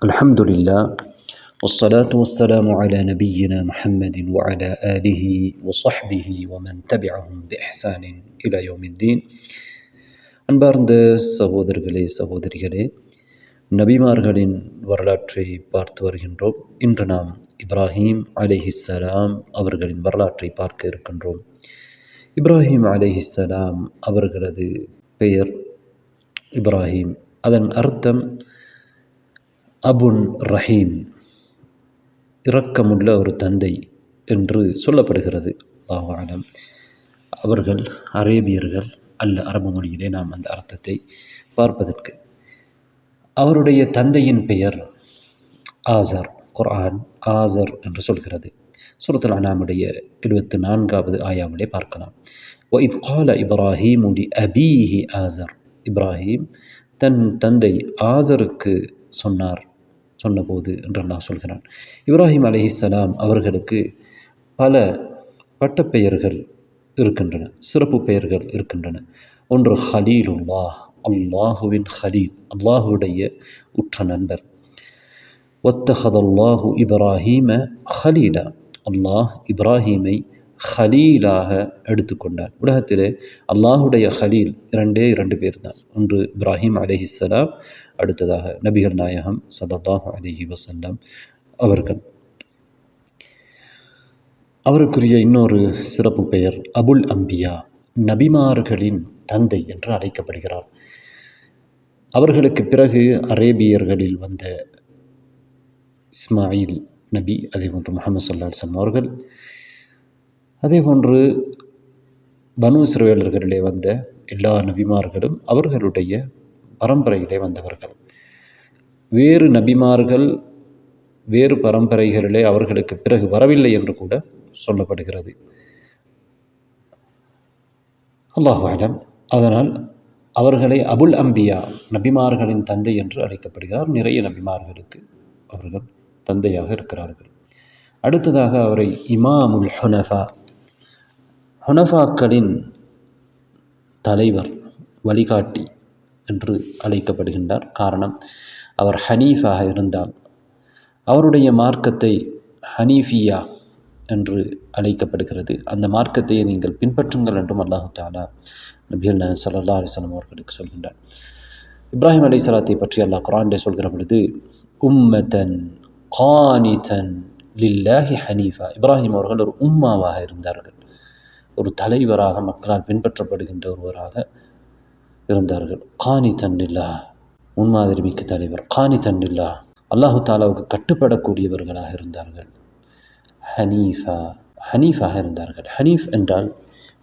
الحمد لله والصلاة والسلام على نبينا محمد وعلى آله وصحبه ومن تبعهم بإحسان إلى يوم الدين. அன்பார்ந்த சகோதரர்களே சகோதரிகளே, நபிமார்களின் வரலாற்றை பார்த்து வருகின்றோம். இன்று நாம் இப்ராஹீம் அலைஹிஸ்ஸலாம் அவர்களின் வரலாற்றை பார்க்க இருக்கின்றோம். இப்ராஹீம் அலைஹிஸ்ஸலாம் அவர்களது பெயர் இப்ராஹீம். அதன் அர்த்தம் அபுன் ரஹீம், இரக்கமுள்ள ஒரு தந்தை என்று சொல்லப்படுகிறது. அல்லாஹு அலம். அவர்கள் அரேபியர்கள் அல்ல. அரபு மொழியிலே நாம் அந்த அர்த்தத்தை பார்ப்பதற்கு, அவருடைய தந்தையின் பெயர் ஆசர். குர்ஆன் ஆசர் என்று சொல்கிறது. சூரத்துல் அனாமுடைய 74வது ஆயாவிலே பார்க்கலாம். வஇத் கால இப்ராஹீமு லிஅபீஹி ஆசர். இப்ராஹீம் தன் தந்தை ஆசருக்கு சொன்னபோது என்று அல்லாஹ் சொல்கிறான். இப்ராஹீம் அலைஹிஸ்ஸலாம் அவர்களுக்கு பல பட்டப்பெயர்கள் இருக்கின்றன, சிறப்பு பெயர்கள் இருக்கின்றன. ஒன்று ஹலீலுல்லாஹ், அல்லாஹுவின் ஹலீல், அல்லாஹுடைய உற்ற நண்பர். வத்தஹதல்லாஹு இப்ராஹீம ஹலீலா, அல்லாஹ் இப்ராஹீமை ஹலீலாக எடுத்துக்கொண்டார். உலகத்திலே அல்லாஹுடைய ஹலீல் இரண்டு பேர் தான். ஒன்று இப்ராஹீம் அலைஹிஸ்ஸலாம், அடுத்ததாக நபிகள் நாயகம் ஸல்லல்லாஹு அலைஹி வஸல்லம் அவர்கள். அவருக்குரிய இன்னொரு சிறப்பு பெயர் அபுல் அம்பியா, நபிமார்களின் தந்தை என்று அழைக்கப்படுகிறார். அவர்களுக்கு பிறகு அரேபியர்களில் வந்த இஸ்மாயில் நபி, அதேபோன்று முஹம்மது ஸல்லல்லாஹு அலைஹி வஸல்லம் அவர்கள், அதேபோன்று பனு இஸ்ரவேலர்களிலே வந்த எல்லா நபிமார்களும் அவர்களுடைய பரம்பரையிலே வந்தவர்கள். வேறு நபிமார்கள் வேறு பரம்பரைகளிலே அவர்களுக்கு பிறகு வரவில்லை என்று கூட சொல்லப்படுகிறது. அல்லாஹு அலம். அதனால் அவர்களை அபுல் அம்பியா, நபிமார்களின் தந்தை என்று அழைக்கப்படுகிறார். நிறைய நபிமார்களுக்கு அவர்கள் தந்தையாக இருக்கிறார்கள். அடுத்ததாக அவரை இமாமுல் ஹுனஃபா, ஹுனஃபாக்களின் தலைவர், வழிகாட்டி என்று அழைக்கப்படுகின்றார். காரணம், அவர் ஹனீஃபாக இருந்தால் அவருடைய மார்க்கத்தை ஹனீஃபியா என்று அழைக்கப்படுகிறது. அந்த மார்க்கத்தை நீங்கள் பின்பற்றுங்கள் என்றும் அல்லாஹு தஆலா நபிகள் நாயகம் ஸல்லல்லாஹு அலைஹி வஸல்லம் அவர்களுக்கு சொல்கின்றார். இப்ராஹீம் அலைஹிஸ்ஸலாத்தை பற்றி அல்லாஹ் குர்ஆனிலே சொல்கிற பொழுது, உம்மதன் கானிதன் லில்லாஹி ஹனீஃபா. இப்ராஹீம் அவர்கள் ஒரு உம்மாவாக இருந்தார்கள், ஒரு தலைவராக, மக்களால் பின்பற்றப்படுகின்ற ஒருவராக இருந்தார்கள். கானிதன் லில்லாஹ், முன்மாதிரி மிக்க தலைவர். கானிதன் லில்லாஹ், அல்லாஹு தாலாவுக்கு கட்டுப்படக்கூடியவர்களாக இருந்தார்கள். ஹனீஃபாக இருந்தார்கள். ஹனீஃப் என்றால்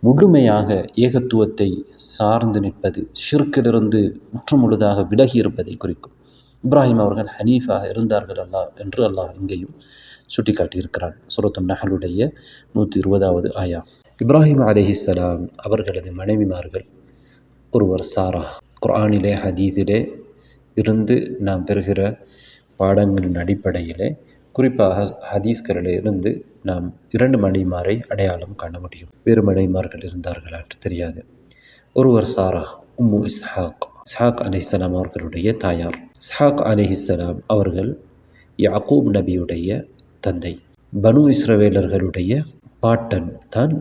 முழுமையாக ஏகத்துவத்தை சார்ந்து நிற்பது, ஷிர்க்கிலிருந்து முற்றுமுழுதாக விலகி இருப்பதை குறிக்கும். இப்ராஹீம் அவர்கள் ஹனீஃபாக இருந்தார்கள் என்று அல்லாஹ் இங்கேயும் சுட்டிக்காட்டியிருக்கிறான். சூரத்துன் நஹ்லுடைய 120வது ஆயா. இப்ராஹீம் அலைஹிஸ்ஸலாம் அவர்களது மனைவிமார்கள் ஒருவர் சாரா. குர்ஆனிலே ஹதீஸிலே இருந்து நாம் பெறுகிற பாடங்களின் அடிப்படையிலே, குறிப்பாக ஹதீஸ்களிலே இருந்து நாம் 2 மனைவிமாரை அடையாளம் காண முடியும். வேறு மனைவிமார்கள் இருந்தார்களா என்று தெரியாது. ஒருவர் சாரா, உம்மு இஸ்ஹாக். இஸ்ஹாக் அலைஹிஸ்ஸலாம் அவர்களுடைய தாயார். இஸ்ஹாக் அலைஹிஸ்ஸலாம் அவர்கள் யாக்கூப் நபியுடைய தந்தை. பனு இஸ்ரவேலர்களுடைய பாட்டன் தான்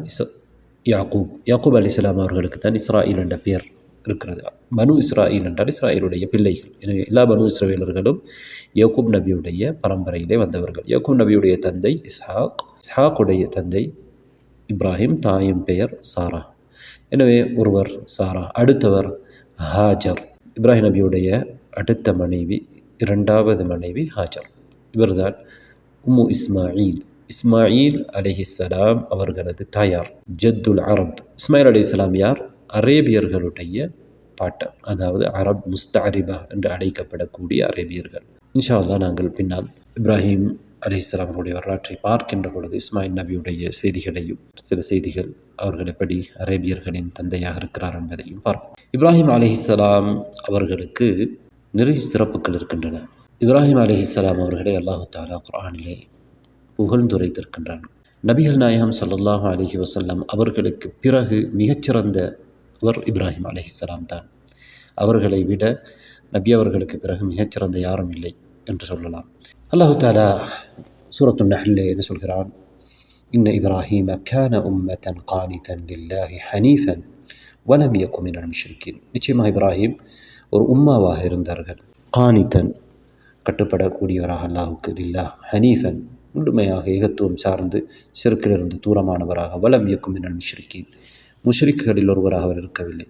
யாக்கூப் அலைஹிஸ்ஸலாம் அவர்களுக்கு தான் இஸ்ராயில் என்ற பெயர் இருக்கிறது. பனு இஸ்ராயில் என்றால் இஸ்ராயிலுடைய பிள்ளைகள். எனவே எல்லா பனு இஸ்ரவேலர்களும் யாக்கூப் நபியுடைய பரம்பரையிலே வந்தவர்கள். யாக்கூப் நபியுடைய தந்தை இஸ்ஹாக், இஸ்ஹாக்குடைய தந்தை இப்ராஹிம், தாயின் பெயர் சாரா. எனவே ஒருவர் சாரா. அடுத்தவர் ஹாஜர். இப்ராஹிம் நபியுடைய அடுத்த மனைவி, 2வது மனைவி ஹாஜர். இவர்தான் உம்மு இஸ்மாயில். இஸ்மாயில் அலைஹிஸ்ஸலாம் அவர்களது தாயார், ஜத்துல் அரப். இஸ்மாயில் அலைஹிஸ்ஸலாம் யார்? அரேபியர்களுடைய பாட்டன், அதாவது அரப் முஸ்தஅரிபா என்று அழைக்கப்படக்கூடிய அரேபியர்கள். இன்ஷா அல்லாஹ் நாங்கள் பின்னால் இப்ராஹீம் அலைஹிஸ்ஸலாம் அவருடைய வரலாற்றை பார்க்கின்ற பொழுது இஸ்மாயில் நபியுடைய செய்திகளையும், சில செய்திகள் அவர்கள் எப்படி அரேபியர்களின் தந்தையாக இருக்கிறார் என்பதையும் பார்ப்போம். இப்ராஹீம் அலைஹிஸ்ஸலாம் அவர்களுக்கு நிறைய சிறப்புகள் இருக்கின்றன. இப்ராஹீம் அலைஹிஸ்ஸலாம் அவர்களை அல்லாஹு தஆலா குர்ஆனிலே புகழ்ந்துரைத்திருக்கின்றான். நபிகள் நாயகம் ஸல்லல்லாஹு அலைஹி வஸல்லம் அவர்களுக்கு பிறகு மிகச்சிறந்தவர் இப்ராஹீம் அலைஹிஸ்ஸலாம் தான். அவர்களை விட நபி அவர்களுக்கு பிறகு மிகச்சிறந்த யாரும் இல்லை என்று சொல்லலாம். அல்லாஹு தஆலா சூரத்து நஹ்லிலே என்ன சொல்கிறான்? இன்ன இப்ராஹீம கான உம்மத்தன் கானிதன் லில்லாஹி ஹனீஃபன் வலம் யகு மினல் முஷ்ரிக்கீன். நிச்சயமாக இப்ராஹிம் ஒரு உம்மாவாக இருந்தார்கள். கானிதன் கட்டுப்படக்கூடியவராக அல்லாஹுக்கு, லில்லாஹ் ஹனீஃபன் முழுமையாக ஏகத்துவம் சார்ந்து சிறுக்கிலிருந்து தூரமானவராக, வலம் யகு மினல் முஷ்ரிக்கீன் முஷ்ரிக்குகளில் ஒருவராக அவர் இருக்கவில்லை.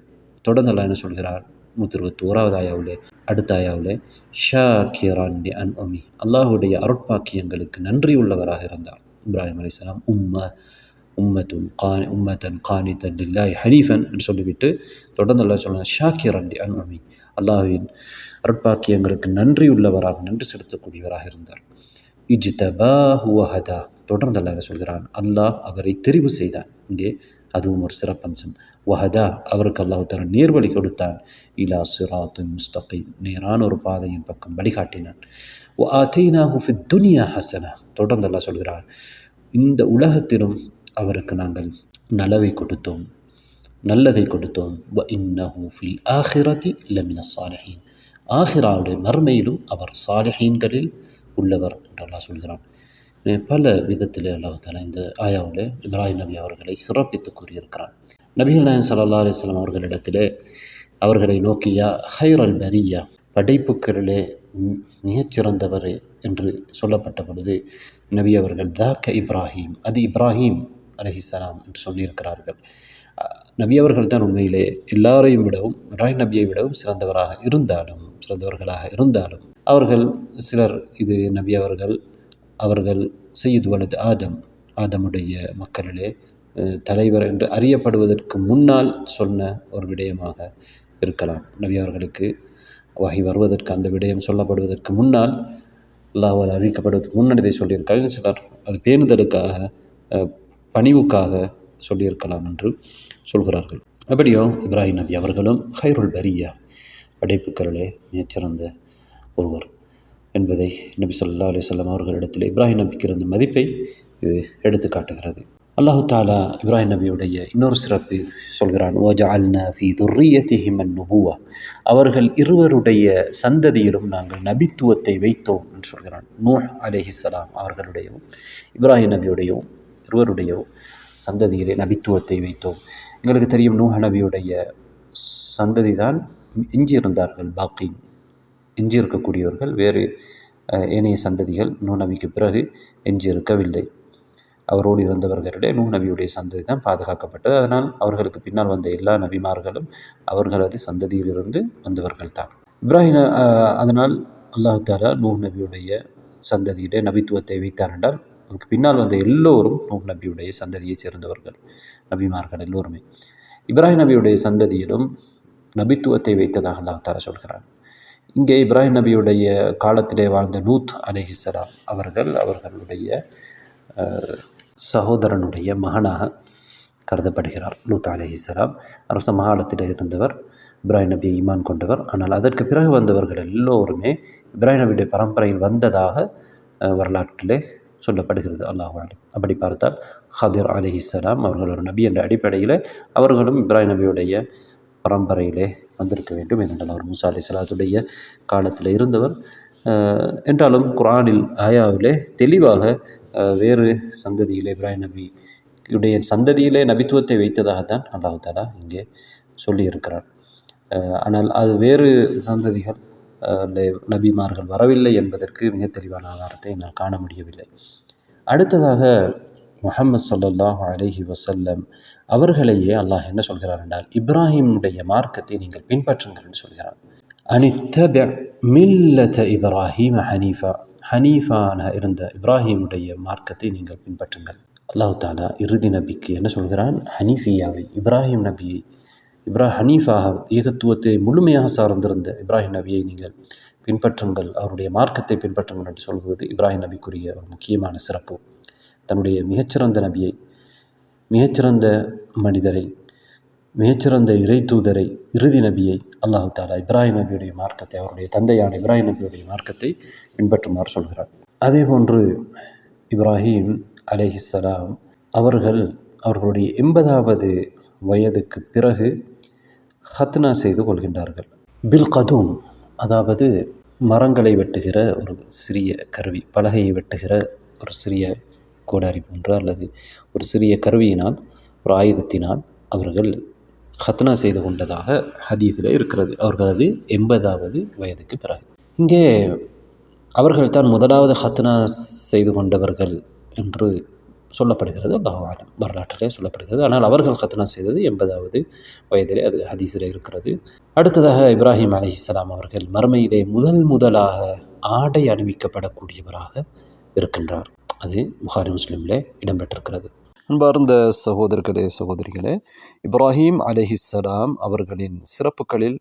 தொடர்ந்து அல்லாஹ் என்ன சொல்கிறார்? 121வது ஆயாவிலே, அடுத்த ஆயாவிலே, ஷாக்கிரான் லி அன்உமி, அல்லாஹுடைய அருட்பாக்கியங்களுக்கு நன்றி உள்ளவராக இருந்தார் இப்ராஹிம் அலைஹிஸ்ஸலாம். உம்மத்தன் கானிதன் லில்லாஹி ஹனீஃபன் என்று சொல்லிவிட்டு தொடர்ந்து அல்லாஹ் சொல்கிறார் ஷாக்கிரான் லி அன்உமி, அல்லாஹுவின் அருட்பாக்கியங்களுக்கு நன்றி உள்ளவராக, நன்றி செலுத்தக்கூடியவராக இருந்தார். இஜ்தபாஹு வஹதா, தொடர்ந்து அல்லாஹ் என்ன சொல்கிறான்? அல்லாஹ் அவரை தெரிவு செய்தான். இங்கே அதுவும் ஒரு சிறப்பம்சம். வஹதா, அவருக்கு அல்லாஹ் தஆலா நேர்வழி கொடுத்தான். இலா சிராத்தின் முஸ்தகீம், நேரான ஒரு பாதையின் பக்கம் வழிகாட்டினான். வ ஆதைனாஹு ஃபித் துன்யா ஹஸனா, தொடர்ந்து அல்லாஹ் சொல்கிறான் இந்த உலகத்திலும் அவருக்கு நாங்கள் நலவை கொடுத்தோம், நல்லதை கொடுத்தோம். வ இன்னஹு ஃபில் ஆஹிரதி லமினஸ் ஸாலிஹீன், ஆஹிராவுடைய மறுமையிலும் அவர் சாலிஹீன்களில் உள்ளவர் என்று அல்லாஹ் சொல்கிறான். பல விதத்தில் அல்லாஹ் தஆலா இந்த ஆயாவில் இப்ராஹிம் நபி அவர்களை சிறப்பித்து கூறியிருக்கிறான். நபிகள் நாயகம் ஸல்லல்லாஹு அலைஹி வஸல்லம் அவர்களிடத்திலே அவர்களை நோக்கி யா ஹைரல் பரியா, படைப்புக்களிலே மிகச்சிறந்தவர் என்று சொல்லப்பட்ட பொழுது நபி அவர்கள் தாக்க இப்ராஹிம், அது இப்ராஹிம் அலைஹிஸ்ஸலாம் என்று சொல்லியிருக்கிறார்கள். நபி அவர்கள் தான் உண்மையிலே எல்லாரையும் விடவும், இப்ராஹிம் நபியை விடவும் சிறந்தவர்களாக இருந்தாலும் அவர்கள் சிலர் இது நபி அவர்கள் சையீது வலது ஆதமுடைய மக்களிலே தலைவர் என்று அறியப்படுவதற்கு முன்னால் சொன்ன ஒரு விடயமாக இருக்கலாம். நபி அவர்களுக்கு வஹி வருவதற்கு, அந்த விடயம் சொல்லப்படுவதற்கு முன்னால், அல்லாஹ்வால் அறிவிக்கப்படுவதற்கு முன்னால் இதை சொல்லியிருக்கார்கள். சிலர் அது பேணுதலுக்காக, பணிவுக்காக சொல்லியிருக்கலாம் என்று சொல்கிறார்கள். அப்படியோ இப்ராஹிம் நபி அவர்களும் ஹைருல் பரியா, படைப்புக்களிலே மிகச்சிறந்த ஒருவர் என்பதை நபி ஸல்லல்லாஹு அலைஹி வஸல்லம் அவர்களிடத்தில் இப்ராஹிம் நபிக்கு இருந்த மதிப்பை இது எடுத்து காட்டுகிறது. அல்லாஹு தஆலா இப்ராஹிம் நபியுடைய இன்னொரு சிறப்பு சொல்கிறான். வஜஅல்னா ஃபீ துர்ரிய்யதிஹிம் அன்-நுபுவா, அவர்கள் இருவருடைய சந்ததியிலும் நாங்கள் நபித்துவத்தை வைத்தோம் என்று சொல்கிறான். நூஹ் அலைஹிஸ்ஸலாம் அவர்களுடையவும் இப்ராஹிம் நபியுடையவும் இருவருடைய சந்ததியிலே நபித்துவத்தை வைத்தோம். எங்களுக்கு தெரியும் நூஹ் நபியுடைய சந்ததி தான் எஞ்சியிருந்தார்கள், பாக்கி எஞ்சி இருக்கக்கூடியவர்கள், வேறு ஏனைய சந்ததிகள் நூஹ் நபிக்கு பிறகு எஞ்சி இருக்கவில்லை. அவரோடு இருந்தவர்களிடையே நூஹ் நபியுடைய சந்ததி தான் பாதுகாக்கப்பட்டது. அதனால் அவர்களுக்கு பின்னால் வந்த எல்லா நபிமார்களும் அவர்களது சந்ததியிலிருந்து வந்தவர்கள் தான். அதனால் அல்லாஹ் தஆலா நூஹ் நபியுடைய சந்ததியிலே நபித்துவத்தை வைத்தார் என்றால் அதுக்கு பின்னால் வந்த எல்லோரும் நூஹ் நபியுடைய சந்ததியை சேர்ந்தவர்கள், நபிமார்கள் எல்லோருமே. இப்ராஹிம் நபியுடைய சந்ததியிலும் நபித்துவத்தை வைத்ததாக அல்லாஹ் தஆலா சொல்கிறான். இங்கே இப்ராஹிம் நபியுடைய காலத்திலே வாழ்ந்த லூத் அலைஹிஸ்ஸலாம் அவர்களுடைய சகோதரனுடைய மகனாக கருதப்படுகிறார். லூத் அலைஹிஸ்ஸலாம் அரச மகாலத்தில் இருந்தவர், இப்ராஹிம் நபியை ஈமான் கொண்டவர். ஆனால் அதற்கு பிறகு வந்தவர்கள் எல்லோருமே இப்ராஹிம் நபியுடைய பரம்பரையில் வந்ததாக வரலாற்றிலே சொல்லப்படுகிறது. அல்லாஹ் அலம். அப்படி பார்த்தால் ஹதிர் அலைஹிஸ்ஸலாம் அவர்கள் ஒரு நபி என்ற அடிப்படையில் அவர்களும் இப்ராஹிம் நபியுடைய பரம்பரையிலே வந்திருக்க வேண்டும். ஏனென்றால் அவர் மூசா அலைஹிஸ்ஸலாத்துடைய காலத்தில் இருந்தவர். என்றாலும் குர்ஆனில் ஆயாவிலே தெளிவாக வேறு சந்ததியிலே இப்ராஹிம் நபியுடைய சந்ததியிலே நபித்துவத்தை வைத்ததாகத்தான் அல்லாஹ் தஆலா இங்கே சொல்லியிருக்கிறார். ஆனால் அது வேறு சந்ததிகள் நபிமார்கள் வரவில்லை என்பதற்கு மிக தெளிவான ஆதாரத்தை என்னால் காண முடியவில்லை. அடுத்ததாக முஹம்மது ஸல்லல்லாஹு அலைஹி வஸல்லம் அவர்களையே அல்லாஹ் என்ன சொல்கிறார் என்றால், இப்ராஹிமுடைய மார்க்கத்தை நீங்கள் பின்பற்றுங்கள் என்று சொல்கிறார். அனித்தபி மில்லத இப்ராஹிம ஹனீஃபா, ஹனீஃபான இருந்த இப்ராஹிமுடைய மார்க்கத்தை நீங்கள் பின்பற்றுங்கள். அல்லாஹ் தஆலா இறுதி நபிக்கு என்ன சொல்கிறான்? ஹனீஃபியாவை, இப்ராஹிம் நபியை, ஹனீஃபாக ஏகத்துவத்தை முழுமையாக சார்ந்திருந்த இப்ராஹிம் நபியை நீங்கள் பின்பற்றுங்கள், அவருடைய மார்க்கத்தை பின்பற்றுங்கள் என்று சொல்வது இப்ராஹிம் நபிக்குரிய ஒரு முக்கியமான சிறப்பு. தன்னுடைய மிகச்சிறந்த நபியை, மிகச்சிறந்த மனிதரை, மிகச்சிறந்த இறை தூதரை, இறுதி நபியை அல்லாஹ் தஆலா இப்ராஹிம் நபியுடைய மார்க்கத்தை, அவருடைய தந்தையான இப்ராஹிம் நபியுடைய மார்க்கத்தை பின்பற்றுமாறு சொல்கிறார். அதே போன்று இப்ராஹிம் அலைஹிஸ்ஸலாம் அவர்களுடைய 80வது வயதுக்கு பிறகு ஹத்னா செய்து கொள்கின்றார்கள். பில் கதூம், அதாவது மரங்களை வெட்டுகிற ஒரு சிறிய கருவி, பலகையை வெட்டுகிற ஒரு சிறிய கோடாரி போன்ற அல்லது ஒரு சிறிய கருவியினால், ஒரு ஆயுதத்தினால் அவர்கள் ஹத்னா செய்து கொண்டதாக ஹதீஸில் இருக்கிறது. அவர்களது 80வது வயதுக்கு பிறகு. இங்கே அவர்கள் தான் முதலாவது ஹத்னா செய்து கொண்டவர்கள் என்று சொல்லப்படுகிறது. அல்லாஹு அலம், வரலாற்றிலே சொல்லப்படுகிறது. ஆனால் அவர்கள் ஹத்னா செய்தது 80வது வயதிலே, அது ஹதீஸில் இருக்கிறது. அடுத்ததாக இப்ராஹிம் அலைஹிஸ்ஸலாம் அவர்கள் மறுமையிலே முதலாக ஆடை அணிவிக்கப்படக்கூடியவராக இருக்கின்றார். அது புகாரி முஸ்லிமிலே இடம்பெற்றிருக்கிறது. அன்பார்ந்த சகோதரர்களே, சகோதரிகளே, இப்ராஹிம் அலைஹிஸ்ஸலாம் அவர்களின் சிறப்புகளில்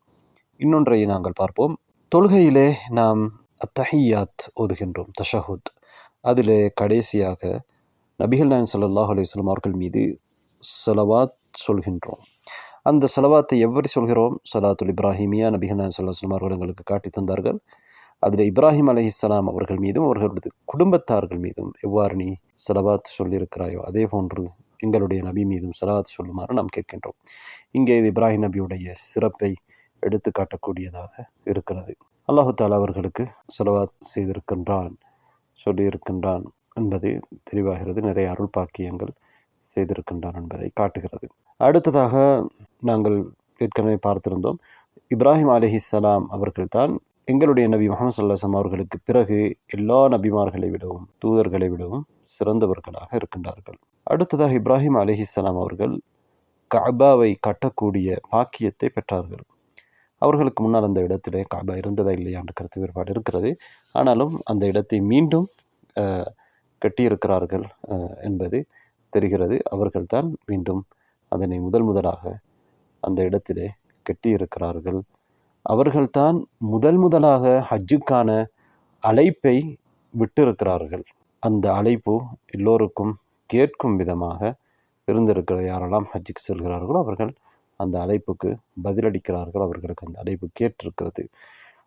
இன்னொன்றை நாங்கள் பார்ப்போம். தொழுகையிலே நாம் அத்தஹியாத் ஓதுகின்றோம், தஷஹுத். அதிலே கடைசியாக நபிகள் நாயகம் ஸல்லல்லாஹு அலைஹி வஸல்லம் அவர்கள் மீது ஸலவாத் சொல்கின்றோம். அந்த ஸலவாத்தை எவ்வாறு சொல்கிறோம்? ஸலாத்துல் இப்ராஹிமியா நபிகள் நாயகம் ஸல்லல்லாஹு அலைஹி வஸல்லம் அவர்கள் எங்களுக்கு காட்டி தந்தார்கள். அதில் இப்ராஹிம் அலைஹிஸ்ஸலாம் அவர்கள் மீதும் அவர்களது குடும்பத்தார்கள் மீதும் எவ்வாறு நீ ஸலவாத் சொல்லியிருக்கிறாயோ அதே போன்று எங்களுடைய நபி மீதும் ஸலவாத் சொல்லுமாறு நாம் கேட்கின்றோம். இங்கே இது இப்ராஹிம் நபியுடைய சிறப்பை எடுத்து காட்டக்கூடியதாக இருக்கிறது. அல்லாஹு தஆலா அவர்களுக்கு ஸலவாத் செய்திருக்கின்றான், சொல்லியிருக்கின்றான் என்பது தெளிவாகிறது. நிறைய அருள் பாக்கியங்கள் செய்திருக்கின்றான் என்பதை காட்டுகிறது. அடுத்ததாக நாங்கள் ஏற்கனவே பார்த்திருந்தோம், இப்ராஹிம் அலைஹிஸ்ஸலாம் அவர்கள்தான் எங்களுடைய நபி முஹம்மது ஸல்லல்லாஹு அலைஹி வஸல்லம் அவர்களுக்கு பிறகு எல்லா நபிமார்களை விடவும் தூதர்களை விடவும் சிறந்தவர்களாக இருக்கின்றார்கள். அடுத்ததாக இப்ராஹிம் அலைஹிஸ்ஸலாம் அவர்கள் கஅபாவை கட்டக்கூடிய பாக்கியத்தை பெற்றார்கள். அவர்களுக்கு முன்னால் அந்த இடத்திலே கஅபா இருந்ததா இல்லையா என்ற கருத்து வேறுபாடு இருக்கிறது. ஆனாலும் அந்த இடத்தை மீண்டும் கட்டியிருக்கிறார்கள் என்பது தெரிகிறது. அவர்கள்தான் மீண்டும் அதனை முதலாக அந்த இடத்திலே கட்டியிருக்கிறார்கள். அவர்கள்தான் முதலாக ஹஜ்ஜுக்கான அழைப்பை விட்டிருக்கிறார்கள். அந்த அழைப்பு எல்லோருக்கும் கேட்கும் விதமாக இருந்திருக்கிறது. யாரெல்லாம் ஹஜ்ஜுக்கு செல்கிறார்களோ அவர்கள் அந்த அழைப்புக்கு பதிலளிக்கிறார்கள். அவர்களுக்கு அந்த அழைப்பு கேட்டிருக்கிறது.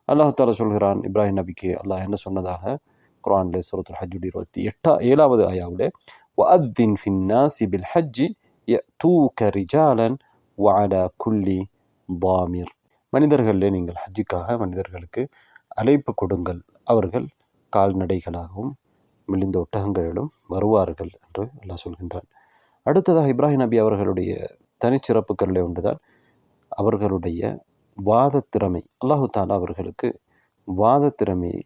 அல்லாஹ் தஆலா சொல்கிறான், இப்ராஹிம் நபிக்கு அல்லாஹ் என்ன சொன்னதாக குர்ஆனிலே சூரத்துல் ஹஜ்ஜுடைய 27வது ஆயாவிலே, வஅத்தின் ஃபின்னாஸி பில் ஹஜ்ஜி யஅதூக ரிஜாலன் வஅலா குல்லி தாமிர். மனிதர்களிலே நீங்கள் ஹஜ்ஜுக்காக மனிதர்களுக்கு அழைப்பு கொடுங்கள், அவர்கள் கால்நடைகளாகவும் மெலிந்த ஒட்டகங்களிலும் வருவார்கள் என்று அல்லாஹ் சொல்கின்றான். அடுத்ததாக இப்ராஹிம் நபி அவர்களுடைய தனிச்சிறப்புகளிலே ஒன்றுதான் அவர்களுடைய வாதத்திறமை. அல்லாஹு தஆலா அவர்களுக்கு வாதத்திறமையை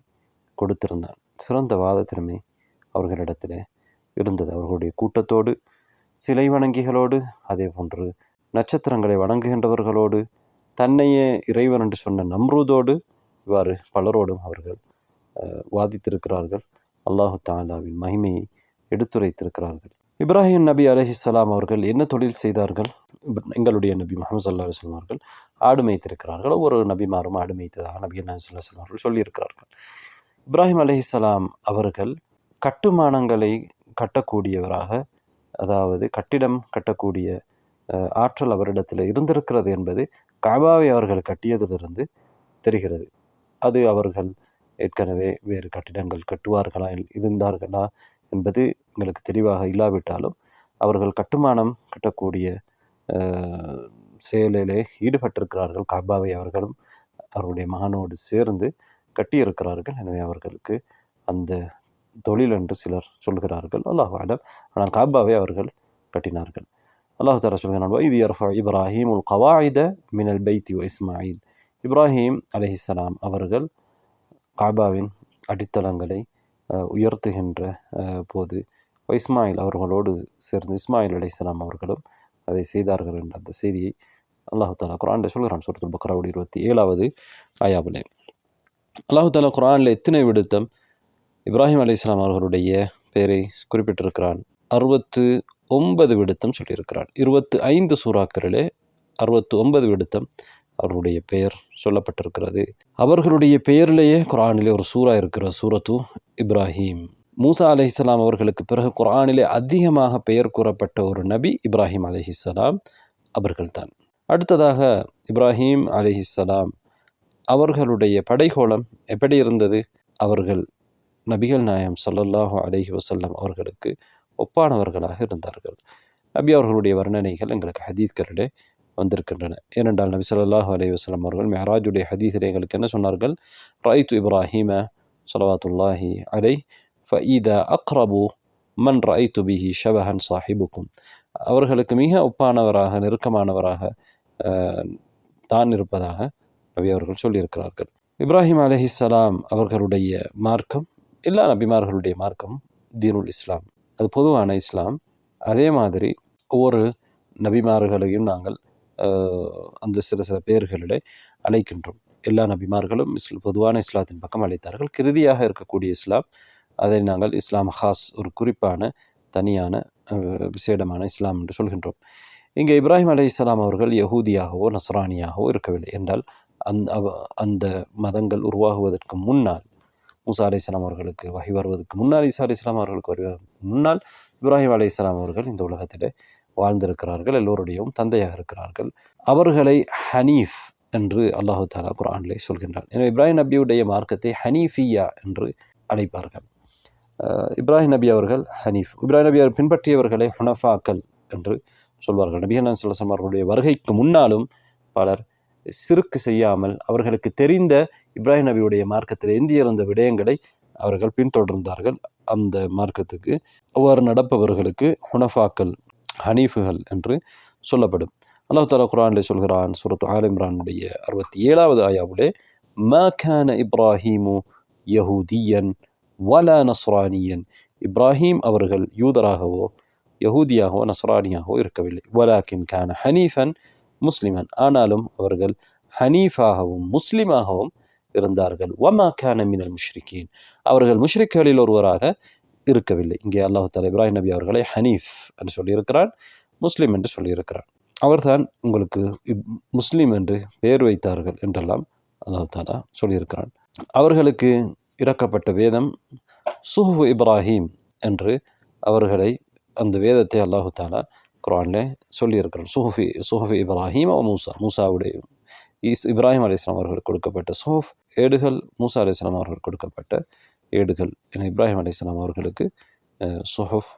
கொடுத்திருந்தான். சிறந்த வாதத்திறமை அவர்களிடத்திலே இருந்தது. அவர்களுடைய கூட்டத்தோடு, சிலை வணங்கிகளோடு, அதே போன்று நட்சத்திரங்களை வணங்குகின்றவர்களோடு, தன்னையே இறைவன் என்று சொன்ன நம்ரூதோடு, இவ்வாறு பலரோடும் அவர்கள் வாதித்திருக்கிறார்கள். அல்லாஹு தஆலாவின் மகிமையை எடுத்துரைத்திருக்கிறார்கள். இப்ராஹிம் நபி அலைஹிஸ்ஸலாம் அவர்கள் என்ன தொழில் செய்தார்கள்? எங்களுடைய நபி முஹம்மது ஸல்லல்லாஹு அலைஹி வஸல்லம் அவர்கள் ஆடு மேய்த்திருக்கிறார்கள். ஒவ்வொரு நபிமாரும் ஆடு மேய்த்ததாக நபிகள் நாயகம் ஸல்லல்லாஹு அலைஹி வஸல்லம் அவர்கள் சொல்லியிருக்கிறார்கள். இப்ராஹிம் அலைஹிஸ்ஸலாம் அவர்கள் கட்டுமானங்களை கட்டக்கூடியவராக, அதாவது கட்டிடம் கட்டக்கூடிய ஆற்றல் அவரிடத்தில் இருந்திருக்கிறது என்பது கஅபாவை அவர்கள் கட்டியதிலிருந்து தெரிகிறது. அது அவர்கள் ஏற்கனவே வேறு கட்டிடங்கள் கட்டுவார்களா இருந்தார்களா என்பது எங்களுக்கு தெளிவாக இல்லாவிட்டாலும் அவர்கள் கட்டுமானம் கட்டக்கூடிய செயலிலே ஈடுபட்டிருக்கிறார்கள். கஅபாவை அவர்களும் அவருடைய மகனோடு சேர்ந்து கட்டியிருக்கிறார்கள். எனவே அவர்களுக்கு அந்த தொழில் என்று சிலர் சொல்கிறார்கள், அல்லாஹு அலம். ஆனால் கஅபாவை அவர்கள் கட்டினார்கள். அல்லாஹ் தஆலா சொல்கிறான், வஇத் யர்ஃபஉ இப்ராஹீமுல் கவாயித மினல் பைத்தி வ இஸ்மாயில். இப்ராஹிம் அலைஹிஸ்ஸலாம் அவர்கள் கஅபாவின் அடித்தளங்களை உயர்த்துகின்ற போது இஸ்மாயில் அவர்களோடு சேர்ந்து இஸ்மாயில் அலைஹிஸ்ஸலாம் அவர்களும் அதை செய்தார்கள் என்ற அந்த செய்தியை அல்லாஹ் தஆலா குர்ஆனில் சொல்கிறான். சூரத்துல் பக்ராவுடைய 27வது ஆயாவிலே. அல்லாஹ் தஆலா குர்ஆனில் எத்தனை விடுத்தம் இப்ராஹிம் அலைஹிஸ்ஸலாம் அவர்களுடைய பெயரை குறிப்பிட்டிருக்கிறான்? 69 விடுத்தம் சொல்லியிருக்கிறான். 25 சூறாக்களிலே 69 விடுத்தம் அவர்களுடைய பெயர் சொல்லப்பட்டிருக்கிறது. அவர்களுடைய பெயரிலேயே குர்ஆனிலே ஒரு சூறா இருக்கிற சூரத்து இப்ராஹிம். மூசா அலைஹிஸ்ஸலாம் அவர்களுக்கு பிறகு குர்ஆனிலே அதிகமாக பெயர் கூறப்பட்ட ஒரு நபி இப்ராஹிம் அலைஹிஸ்ஸலாம் அவர்கள்தான். அடுத்ததாக இப்ராஹிம் அலைஹிஸ்ஸலாம் அவர்களுடைய படைகோலம் எப்படி இருந்தது? அவர்கள் நபிகள் நாயகம் ஸல்லல்லாஹு அலைஹி வஸல்லம் அவர்களுக்கு ஒப்பானவர்களாக இருந்தார்கள். நபி அவர்களுடைய வர்ணனைகள் எங்களுக்கு ஹதீஸ்களிலே வந்திருக்கின்றன. ஏனென்றால் நபி ஸல்லல்லாஹு அலைஹி வஸல்லம் அவர்கள் மிஅராஜுடைய ஹதீஸிலே எங்களுக்கு என்ன சொன்னார்கள்? ரஅய்து இப்ராஹீம ஸலவாத்துல்லாஹி அலைஹி ஃபஇதா அக்ரபு மன் ரஅய்து பிஹி ஷபஹன் சாஹிபுக்கும். அவர்களுக்கு மிக ஒப்பானவராக நெருக்கமானவராக தான் இருப்பதாக நபி அவர்கள் சொல்லியிருக்கிறார்கள். இப்ராஹிம் அலைஹிஸ்ஸலாம் அவர்களுடைய மார்க்கம் எல்லா நபிமார்களுடைய மார்க்கம் தீனுல் இஸ்லாம், அது பொதுவான இஸ்லாம். அதே மாதிரி ஒவ்வொரு நபிமார்களையும் நாங்கள் அந்த சில சில பெயர்களிலே அழைக்கின்றோம். எல்லா நபிமார்களும் பொதுவான இஸ்லாத்தின் பக்கம் அழைத்தார்கள். கிருதியாக இருக்கக்கூடிய இஸ்லாம், அதை நாங்கள் இஸ்லாம் ஹாஸ், ஒரு குறிப்பான தனியான விசேடமான இஸ்லாம் என்று சொல்கின்றோம். இங்கே இப்ராஹிம் அலைஹிஸ்ஸலாம் அவர்கள் யஹூதியாகவோ நஸ்ரானியாகவோ இருக்கவில்லை என்றால் அந்த மதங்கள் உருவாகுவதற்கு முன்னால், மூசா அலைஹிஸ்ஸலாம் அவர்களுக்கு வஹி வருவதற்கு முன்னால், ஈசா அலைஹிஸ்ஸலாம் அவர்களுக்கு வருவதற்கு முன்னால் இப்ராஹிம் அலைஹிஸ்ஸலாம் அவர்கள் இந்த உலகத்திலே வாழ்ந்திருக்கிறார்கள். எல்லோருடையும் தந்தையாக இருக்கிறார்கள். அவர்களை ஹனீஃப் என்று அல்லாஹு தஆலா குர்ஆனிலே சொல்கின்றார். எனவே இப்ராஹிம் நபியுடைய மார்க்கத்தை ஹனீஃபியா என்று அழைப்பார்கள். இப்ராஹிம் நபி அவர்கள் ஹனீஃப், இப்ராஹிம் நபி அவர் பின்பற்றியவர்களை ஹுனஃபாக்கள் என்று சொல்வார்கள். நபிகள் நாயகம் ஸல்லல்லாஹு அலைஹி வஸல்லம் அவர்களுடைய வருகைக்கு முன்னாலும் பலர் சிறுக்கு செய்யாமல் அவர்களுக்கு தெரிந்த இப்ராஹிம் நபியுடைய மார்க்கத்தில் எந்தியிருந்த விடயங்களை அவர்கள் பின்தொடர்ந்தார்கள். அந்த மார்க்கத்துக்கு அவ்வாறு நடப்பவர்களுக்கு ஹுனஃபாக்கள், ஹனீஃபுகள் என்று சொல்லப்படும். அல்லாஹ் தஆலா குர்ஆனிலே சொல்கிறான், சூரத்து ஆல் இம்ரானுடைய 67வது ஆயாவிலே, மா கான இப்ராஹீமு யஹூதியன் வலா நஸ்ரானியன். இப்ராஹீம் அவர்கள் யூதராகவோ யஹூதியாகவோ நஸ்ரானியாகவோ இருக்கவில்லை. வலாக்கின் கான ஹனீஃபன் முஸ்லிமன், ஆனாலும் அவர்கள் ஹனீஃபாகவும் முஸ்லிமாகவும் இருந்தார்கள். வமா கான மினல் முஷ்ரிகீன், அவர்கள் முஷ்ரிக்களில் ஒருவராக இருக்கவில்லை. இங்கே அல்லாஹ் தஆலா இப்ராஹிம் நபி அவர்களை ஹனீஃப் என்று சொல்லியிருக்கிறான், முஸ்லிம் என்று சொல்லியிருக்கிறான். அவர்தான் உங்களுக்கு முஸ்லிம் என்று பெயர் வைத்தார்கள் என்றெல்லாம் அல்லாஹ் தஆலா சொல்லியிருக்கிறான். அவர்களுக்கு இறக்கப்பட்ட வேதம் சுஹுஃப் இப்ராஹீம் என்று அவர்களை, அந்த வேதத்தை அல்லாஹ் தஆலா குர்ஆனிலே சொல்லியிருக்கிறான். சுஹுஃப் இப்ராஹீம் மூசா, மூசாவுடைய இப்ராஹிம் அலைஹிஸ்ஸலாம் அவர்களுக்கு கொடுக்கப்பட்ட சுஹுஃப் ஏடுகள், மூசா அலைஹிஸ்ஸலாம் அவர்கள் கொடுக்கப்பட்ட ஏடுகள் என இப்ராஹிம் அலைஹிஸ்ஸலாம் அவர்களுக்கு சுஹுஃப்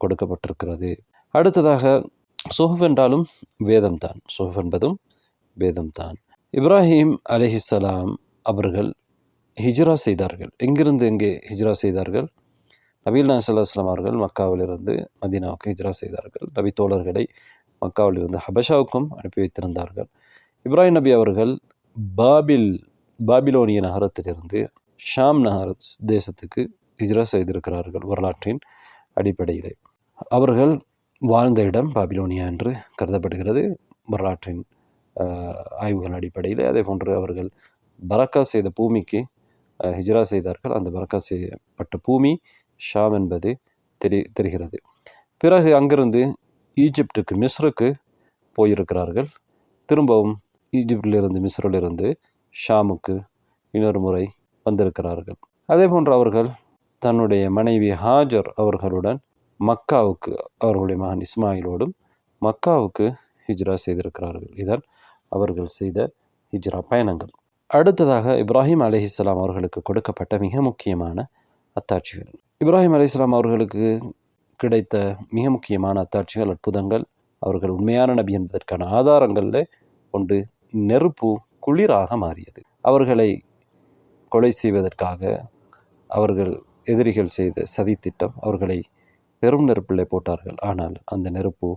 கொடுக்கப்பட்டிருக்கிறது. அடுத்ததாக சுஹுஃப் என்றாலும் வேதம் தான், சுஹுஃப் என்பதும் வேதம் தான். இப்ராஹிம் அலைஹிஸ்ஸலாம் அவர்கள் ஹிஜ்ரா செய்தார்கள். எங்கிருந்து எங்கே ஹிஜ்ரா செய்தார்கள்? நபிகள் நாயகம் ஸல்லல்லாஹு அலைஹி வஸல்லம் அவர்கள் மக்காவிலிருந்து மதீனாவுக்கு ஹிஜ்ரா செய்தார்கள். நபி தோழர்களை மக்காவிலிருந்து ஹபஷாவுக்கும் அனுப்பி வைத்திருந்தார்கள். இப்ராஹிம் நபி அவர்கள் பாபிலோனிய நகரத்திலிருந்து ஷாம் நகர தேசத்துக்கு ஹிஜ்ரா செய்திருக்கிறார்கள். வரலாற்றின் அடிப்படையிலே அவர்கள் வாழ்ந்த இடம் பாபிலோனியா என்று கருதப்படுகிறது, வரலாற்றின் ஆய்வுகள் அடிப்படையில். அதே போன்று அவர்கள் பரக்கா செய்த பூமிக்கு ஹிஜ்ரா செய்தார்கள். அந்த பரக்கா செய்யப்பட்ட பூமி ஷாம் என்பது தெரிகிறது. பிறகு அங்கிருந்து ஈஜிப்டுக்கு, மிஸ்ருக்கு போயிருக்கிறார்கள். திரும்பவும் ஈஜிப்டிலிருந்து, மிஸ்ரிலிருந்து ஷாமுக்கு இன்னொரு முறை வந்திருக்கிறார்கள். அதே போன்று அவர்கள் தன்னுடைய மனைவி ஹாஜர் அவர்களுடன் மக்காவுக்கு, அவர்களுடைய மகன் இஸ்மாயிலோடும் மக்காவுக்கு ஹிஜ்ரா செய்திருக்கிறார்கள். இதன் அவர்கள் செய்த ஹிஜ்ரா பயணங்கள். அடுத்ததாக இப்ராஹிம் அலைஹிஸ்ஸலாம் அவர்களுக்கு கொடுக்கப்பட்ட மிக முக்கியமான அத்தாட்சிகள். இப்ராஹிம் அலைஹிஸ்ஸலாம் அவர்களுக்கு கிடைத்த மிக முக்கியமான அத்தாட்சிகள், அற்புதங்கள், அவர்கள் உண்மையான நபி என்பதற்கான ஆதாரங்களில் ஒன்று நெருப்பு குளிராக மாறியது. அவர்களை கொலை செய்வதற்காக அவர்கள் எதிரிகள் செய்த சதித்திட்டம், அவர்களை பெரும் நெருப்பிலே போட்டார்கள். ஆனால் அந்த நெருப்பு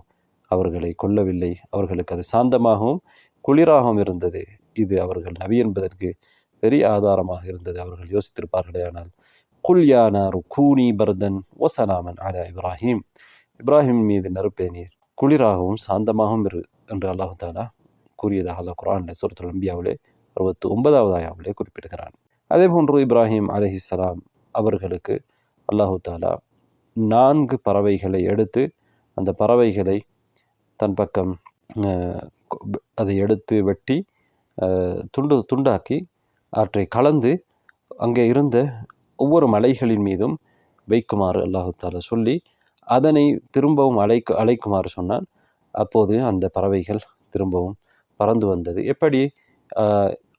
அவர்களை கொல்லவில்லை, அவர்களுக்கு அது சாந்தமாகவும் குளிராகவும் இருந்தது. இது அவர்கள் நபி என்பதற்கு பெரிய ஆதாரமாக இருந்தது. அவர்கள் யோசித்திருப்பார்களே, ஆனால் குல் யா நாரு கூனி பர்தன் வசலாமன் அலா இப்ராஹிம், இப்ராஹிம் மீது நெருப்பே நீர் குளிராகவும் சாந்தமாகவும் என்று அல்லாஹு தாலா கூறியதாக அல்லாஹ் குர்ஆனில் சூரத்துல் அன்பியாவிலே 69வது ஆயாவிலே குறிப்பிடுகிறான். அதே போன்று இப்ராஹிம் அலைஹிஸ்ஸலாம் அவர்களுக்கு அல்லாஹு தாலா 4 பறவைகளை எடுத்து, அந்த பறவைகளை தன் பக்கம் அதை எடுத்து வெட்டி துண்டாக்கி அவற்றை கலந்து அங்கே இருந்த ஒவ்வொரு மலைகளின் மீதும் வைக்குமாறு அல்லாஹு தாலா சொல்லி, அதனை திரும்பவும் அழைக்குமாறு சொன்னான். அப்போது அந்த பறவைகள் திரும்பவும் பறந்து வந்தது. எப்படி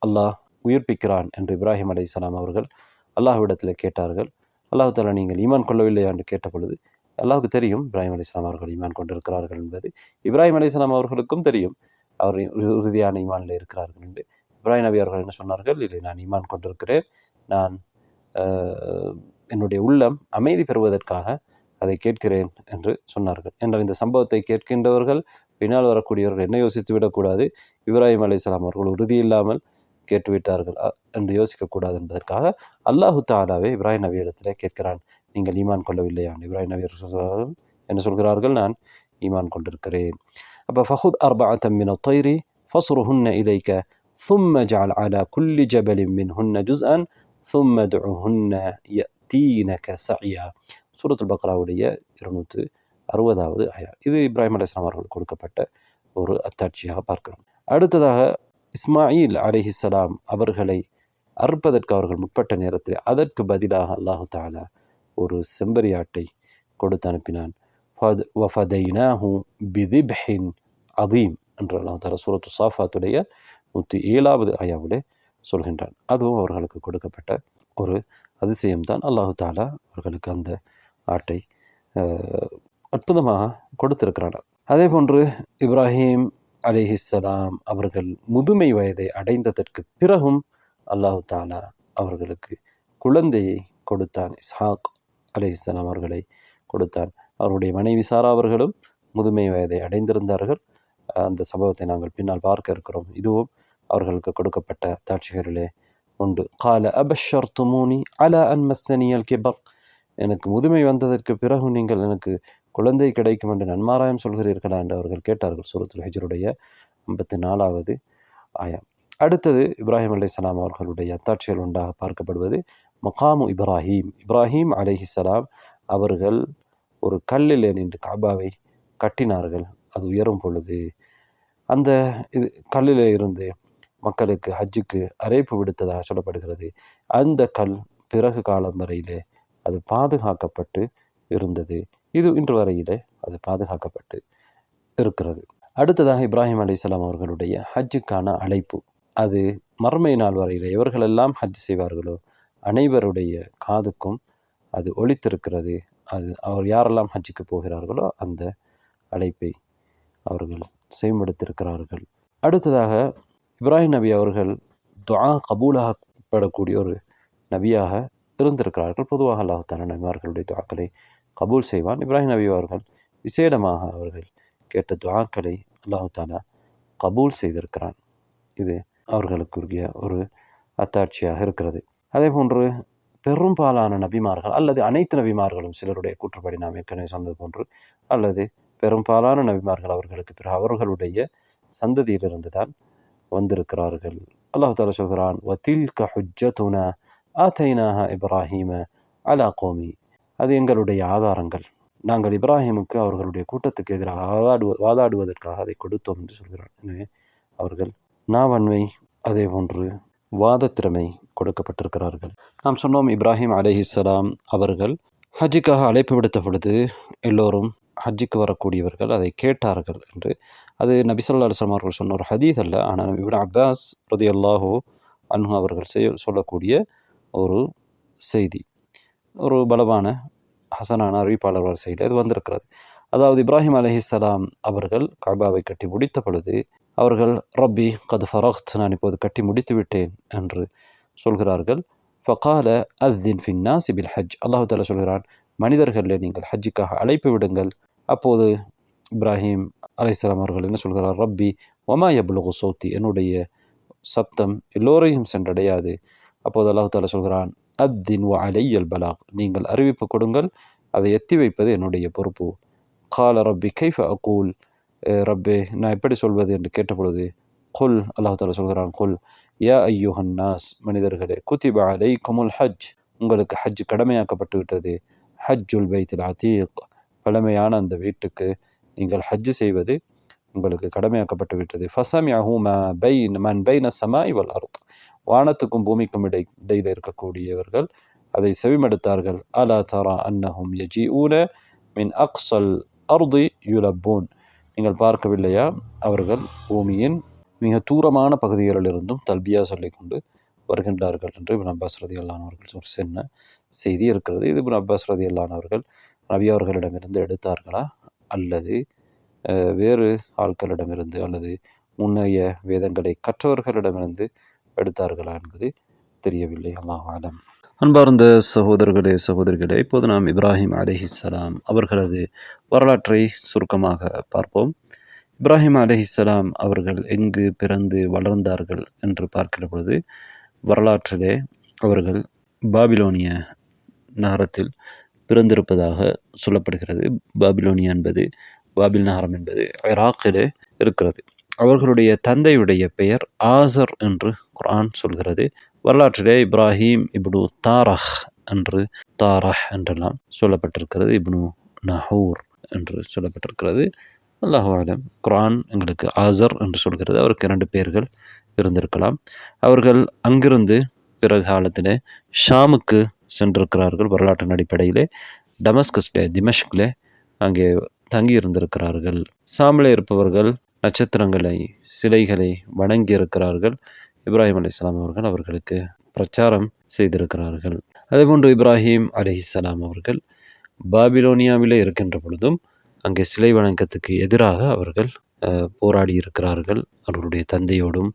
அல்லாஹ் உயிர்ப்பிக்கிறான் என்று இப்ராஹிம் அலைஹிஸ்ஸலாம் அவர்கள் அல்லாஹ்விடத்தில் கேட்டார்கள். அல்லாஹு தாலா நீங்கள் ஈமான் கொள்ளவில்லையா என்று கேட்ட பொழுது, அல்லாஹுக்கு தெரியும் இப்ராஹிம் அலைஹிஸ்ஸலாம் அவர்கள் ஈமான் கொண்டிருக்கிறார்கள் என்பது. இப்ராஹிம் அலைஹிஸ்ஸலாம் அவர்களுக்கும் தெரியும். அவர் உறுதியான ஈமானில் இருக்கிறார்கள் என்று. இப்ராஹிம் நபி அவர்கள் என்ன சொன்னார்கள்? இல்லை, நான் ஈமான் கொண்டிருக்கிறேன், நான் என்னுடைய உள்ளம் அமைதி பெறுவதற்காக அதை கேட்கிறேன் என்று சொன்னார்கள். என்றால் இந்த சம்பவத்தை கேட்கின்றவர்கள் பின்னால் வரக்கூடியவர்கள் என்ன யோசித்து விடக்கூடாது, இப்ராஹிம் அலைஹிஸ்ஸலாம் அவர்கள் உறுதி இல்லாமல் கேட்டுவிட்டார்கள் என்று யோசிக்கக்கூடாது என்பதற்காக அல்லாஹு தாலாவே இப்ராஹிம் நபி இடத்திலே கேட்கிறான், நீங்கள் ஈமான் கொள்ளவில்லையா? இப்ராஹிம் நபி சொல்கிறார்கள், என்ன சொல்கிறார்கள்? நான் ஈமான் கொண்டிருக்கிறேன். அப்போ ஃபஹுத் அர்பஅத்தம் மின தைரி ஃபஸ்ருஹுன்ன இலைக்க ثم اجعل على كل جبل منهن جزءا ثم ادعهن يأتينك سعيا. சூரத்துல் பக்ராவுடைய 260வது ஆயா. இது இப்ராஹிம் அலைஹிஸ்ஸலாம் அவர்கள் கொடுக்கப்பட்ட ஒரு அத்தாட்சியாக பார்க்கிறோம். அடுத்ததாக இஸ்மாயில் அலைஹிஸ்ஸலாம் அவர்களை அறுப்பதற்கு அவர்கள் முற்பட்ட நேரத்தில் அதற்கு பதிலாக அல்லாஹு தாலா ஒரு செம்பரியாட்டை கொடுத்து அனுப்பினான். வஃபதைனாஹு பிதிப்ஹின் அதீம் என்று அல்லாஹு தாலா சூரத்து சாஃபாத்துடைய 107வது ஆயாவிலே சொல்கின்றான். அதுவும் அவர்களுக்கு கொடுக்கப்பட்ட ஒரு அதிசயம்தான். அல்லாஹு தாலா அவர்களுக்கு அந்த ஆட்டை அற்புதமாக கொடுத்திருக்கிறான். அதே போன்று இப்ராஹிம் அலைஹிஸ்ஸலாம் அவர்கள் முதுமை வயதை அடைந்ததற்கு பிறகும் அல்லாஹு தாலா அவர்களுக்கு குழந்தையை கொடுத்தான். இஸ்ஹாக் அலைஹிஸ்ஸலாம் அவர்களை கொடுத்தான். அவருடைய மனைவி சாரா அவர்களும் முதுமை வயதை அடைந்திருந்தார்கள். அந்த சம்பவத்தை நாங்கள் பின்னால் பார்க்க இருக்கிறோம். இதுவும் அவர்களுக்கு கொடுக்கப்பட்ட தாட்சிகளிலே உண்டு. கால அபஷர்துமூனி அலா அன் மஸ்ஸனியல் கிபர், எனக்கு முதுமை வந்ததற்கு பிறகு நீங்கள் எனக்கு குழந்தை கிடைக்கும் என்று நன்மாராயம் சொல்கிறீர்களா என்று அவர்கள் கேட்டார்கள். சூரத்துல் ஹிஜ்ருடைய 54வது ஆயா. அடுத்தது இப்ராஹிம் அலைஹிஸ்ஸலாம் அவர்களுடைய அத்தாட்சிகள் உண்டாக பார்க்கப்படுவது மகாமு இப்ராஹிம். இப்ராஹிம் அலைஹிஸ்ஸலாம் அவர்கள் ஒரு கல்லிலே நின்று காபாவை கட்டினார்கள். அது உயரும் பொழுது அந்த கல்லிலே இருந்து மக்களுக்கு ஹஜ்ஜுக்கு அழைப்பு விடுத்ததாக சொல்லப்படுகிறது. அந்த கல் பிறகு காலம் வரையிலே அது பாதுகாக்கப்பட்டு இருந்தது. இது இன்று வரையிலே அது பாதுகாக்கப்பட்டு இருக்கிறது. அடுத்ததாக இப்ராஹிம் அலைஹிஸ்ஸலாம் அவர்களுடைய ஹஜ்ஜுக்கான அழைப்பு, அது மறுமை நாள் வரையிலே எவர்களெல்லாம் ஹஜ் செய்வார்களோ அனைவருடைய காதுக்கும் அது ஒலித்திருக்கிறது. அது அவர் யாரெல்லாம் ஹஜ்ஜுக்கு போகிறார்களோ அந்த அழைப்பை அவர்கள் செய்மடுத்திருக்கிறார்கள். அடுத்ததாக இப்ராஹிம் நபி அவர்கள் துஆ கபூலாகப்படக்கூடிய ஒரு நபியாக இருந்திருக்கிறார்கள். பொதுவாக அல்லாஹ் தஆலா நபிமார்களுடைய துஆக்களை கபூல் செய்வான். இப்ராஹிம் நபி அவர்கள் விசேடமாக அவர்கள் கேட்ட துஆக்களை அல்லாஹ் தஆலா கபூல் செய்திருக்கிறான். இது அவர்களுக்குரிய ஒரு அத்தாட்சியாக இருக்கிறது. அதே போன்று பெரும்பாலான நபிமார்கள் அல்லது அனைத்து நபிமார்களும், சிலருடைய கூற்றுப்படி நாம் ஏற்கனவே சொன்னது போன்று, அல்லது பெரும்பாலான நபிமார்கள் அவர்களுக்கு பிறகு அவர்களுடைய சந்ததியிலிருந்து தான் வந்திருக்கிறார்கள். அல்லாஹ் தஆலா சொல்கிறான், வதில்க ஹுஜ்ஜதுனா ஆதைனாஹா இப்ராஹீம அலா கௌமி, அது எங்களுடைய ஆதாரங்கள், நாங்கள் இப்ராஹிமுக்கு அவர்களுடைய கூட்டத்துக்கு எதிராக வாதாடுவதற்காக அதை கொடுத்தோம் என்று சொல்கிறான். எனவே அவர்கள் நாவன்மை அதே போன்று வாதத்திறமை கொடுக்கப்பட்டிருக்கிறார்கள். நாம் சொன்னோம், இப்ராஹிம் அலைஹிஸ்ஸலாம் அவர்கள் ஹஜ்ஜுக்காக அழைப்பு விடுத்த பொழுது எல்லோரும் ஹஜ்ஜுக்கு வரக்கூடியவர்கள் அதை கேட்டார்கள் என்று. அது நபி ஸல்லல்லாஹு அலைஹி வஸல்லம் அவர்கள் சொன்ன ஒரு ஹதீஸ் அல்ல, ஆனால் இப்னு அப்பாஸ் ரலியல்லாஹு அன்ஹு அவர்கள் சொல்லக்கூடிய ஒரு செய்தி, ஒரு பலமான ஹசனான அறிவிப்பாளர் வரிசையில் அது வந்திருக்கிறது. அதாவது இப்ராஹிம் அலைஹிஸ்ஸலாம் அவர்கள் கஅபாவை கட்டி முடித்த பொழுது அவர்கள் ரப்பி கத் ஃபரக்த், நான் இப்போது கட்டி முடித்து விட்டேன் என்று சொல்கிறார்கள். ஃபகால அஸ்ஸின் ஃபின்னாஸி பில் ஹஜ், அல்லாஹ் தஆலா சொல்கிறான், மனிதர்களிலே நீங்கள் ஹஜ்ஜுக்காக அழைப்பு விடுங்கள். அப்போது இப்ராஹிம் அலைஹிஸ்ஸலாம் அவர்கள் என்ன சொல்கிறார்? ரப்பி வமா யப்லுகு சௌத்தி, என்னுடைய சப்தம் எல்லோரையும் சென்றடையாது. அப்போது அல்லாஹ் தஆலா சொல்கிறான், அத்தின் வ அலையல் பலாக், நீங்கள் அறிவிப்பு கொடுங்கள், அதை எத்தி வைப்பது என்னுடைய பொறுப்பு. கால ரப்பி கைஃப அகூல், ரப்பே நான் எப்படி சொல்வது என்று கேட்டபொழுது, குல், அல்லாஹ் தஆலா சொல்கிறான், குல் யா ஐயுஹன் நாஸ், மனிதர்களே, குதிப அலைக்குமுல் ஹஜ், உங்களுக்கு ஹஜ் கடமையாக்கப்பட்டு விட்டது. ஹஜ்ஜுல் பைத்தில் அதீக், பழமையான அந்த வீட்டுக்கு நீங்கள் ஹஜ் செய்வது உங்களுக்கு கடமையாக்கப்பட்டு விட்டது. ஃபஸமிஅஹு மன் பைன ஸமாஇ வல் அர்த், வானத்துக்கும் பூமிக்கும் இடையில் இருக்கக்கூடியவர்கள் அதை செவிமடுத்தார்கள். அலா தரா அன்னஹும் யஜீஊன மின் அக்ஸல் அர்தி யுலப்பூன், நீங்கள் பார்க்கவில்லையா, அவர்கள் பூமியின் மிக தூரமான பகுதிகளிலிருந்தும் தல்பியா சொல்லிக்கொண்டு வருகின்றார்கள் என்று இப்னு அப்பாஸ் ரலியல்லாஹு அன்ஹு அவர்கள் ஒரு சின்ன செய்தி இருக்கிறது. இது இப்னு அப்பாஸ் ரலியல்லாஹு அன்ஹு அவர்கள் நபி அவர்களிடமிருந்து எடுத்தார்களா அல்லது வேறு ஆட்களிடமிருந்து அல்லது முன்னைய வேதங்களை கற்றவர்களிடமிருந்து எடுத்தார்களா என்பது தெரியவில்லை. அல்லாஹ் ஆலம். அன்பார்ந்த சகோதரர்களே சகோதரிகளே, இப்போது நாம் இப்ராஹிம் அலைஹிஸ்ஸலாம் அவர்களது வரலாற்றை சுருக்கமாக பார்ப்போம். இப்ராஹிம் அலைஹிஸ்ஸலாம் அவர்கள் எங்கு பிறந்து வளர்ந்தார்கள் என்று பார்க்கிற பொழுது வரலாற்றிலே அவர்கள் பாபிலோனிய நகரத்தில் பிறந்திருப்பதாக சொல்லப்படுகிறது. பாபிலோனியா என்பது, பாபில் நகரம் என்பது ஈராக்கிலே இருக்கிறது. அவர்களுடைய தந்தையுடைய பெயர் ஆசர் என்று குர்ஆன் சொல்கிறது. வரலாற்றிலே இப்ராஹிம் இப்னு தாரஹ் என்றெல்லாம் சொல்லப்பட்டிருக்கிறது. இப்னு நஹூர் என்று சொல்லப்பட்டிருக்கிறது. அல்லாஹு அலம். குர்ஆன் எங்களுக்கு ஆசர் என்று சொல்கிறது. அவருக்கு 2 பெயர்கள் இருந்திருக்கலாம். அவர்கள் அங்கிருந்து பிறகு காலத்திலே ஷாமுக்கு சென்றிருக்கிறார்கள். வரலாற்றின் அடிப்படையிலே டமஸ்கஸ்லே, திமஷ்கிலே அங்கே தங்கி இருந்திருக்கிறார்கள். ஷாமிலே இருப்பவர்கள் நட்சத்திரங்களை, சிலைகளை வணங்கி இருக்கிறார்கள். இப்ராஹிம் அலைஹிஸ்ஸலாம் அவர்கள் அவர்களுக்கு பிரச்சாரம் செய்திருக்கிறார்கள். அதேபோன்று இப்ராஹிம் அலைஹிஸ்ஸலாம் அவர்கள் பாபிலோனியாவிலே இருக்கின்ற பொழுதும் அங்கே சிலை வணக்கத்துக்கு எதிராக அவர்கள் போராடி இருக்கிறார்கள். அவர்களுடைய தந்தையோடும்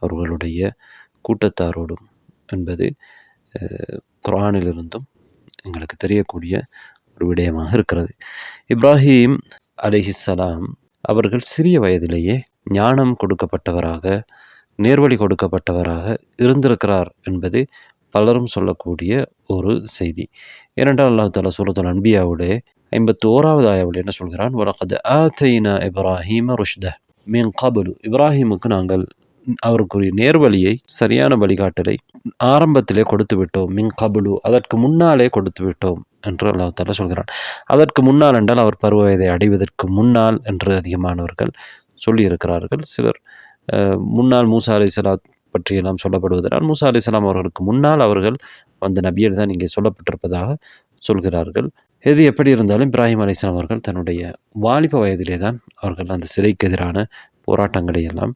அவர்களுடைய கூட்டத்தாரோடும் என்பது குர்ஆனிலிருந்தும் எங்களுக்கு தெரியக்கூடிய ஒரு விடயமாக இருக்கிறது. இப்ராஹிம் அலைஹிஸ்ஸலாம் அவர்கள் சிறிய வயதிலேயே ஞானம் கொடுக்கப்பட்டவராக, நேர்வழி கொடுக்கப்பட்டவராக இருந்திருக்கிறார் என்பது பலரும் சொல்லக்கூடிய ஒரு செய்தி. ஏனென்றால் அல்லாஹ் தஆலா சூரத்துல் அன்பியாவுடைய 51வது ஆயாவில் என்ன சொல்கிறான்? வலகத் ஆதைனா இப்ராஹீம ருஷ்தஹ் மின் கப்லு. இப்ராஹிமுக்கு நாங்கள் அவருக்குரிய நேர்வழியை, சரியான வழிகாட்டலை ஆரம்பத்திலே கொடுத்து விட்டோம். மின் கப்லு, அதற்கு முன்னாலே கொடுத்து விட்டோம் என்று அல்லாஹ் தஆலா சொல்கிறான். அதற்கு முன்னால் என்றால் அவர் பருவ வயதை அடைவதற்கு முன்னால் என்று அதிகமானவர்கள் சொல்லியிருக்கிறார்கள். சிலர் முன்னால் மூசா அலைஹிஸ்ஸலாம் பற்றியெல்லாம் சொல்லப்படுவதனால் மூசா அலைஹிஸ்ஸலாம் அவர்களுக்கு முன்னால் அவர்கள் வந்த நபியர் தான் இங்கே சொல்லப்பட்டிருப்பதாக சொல்கிறார்கள். எது எப்படி இருந்தாலும் இப்ராஹிம் அலைஹிஸ்ஸலாம் அவர்கள் தன்னுடைய வாலிப வயதிலே தான் அவர்கள் அந்த சிலைக்கு எதிரான போராட்டங்களை எல்லாம்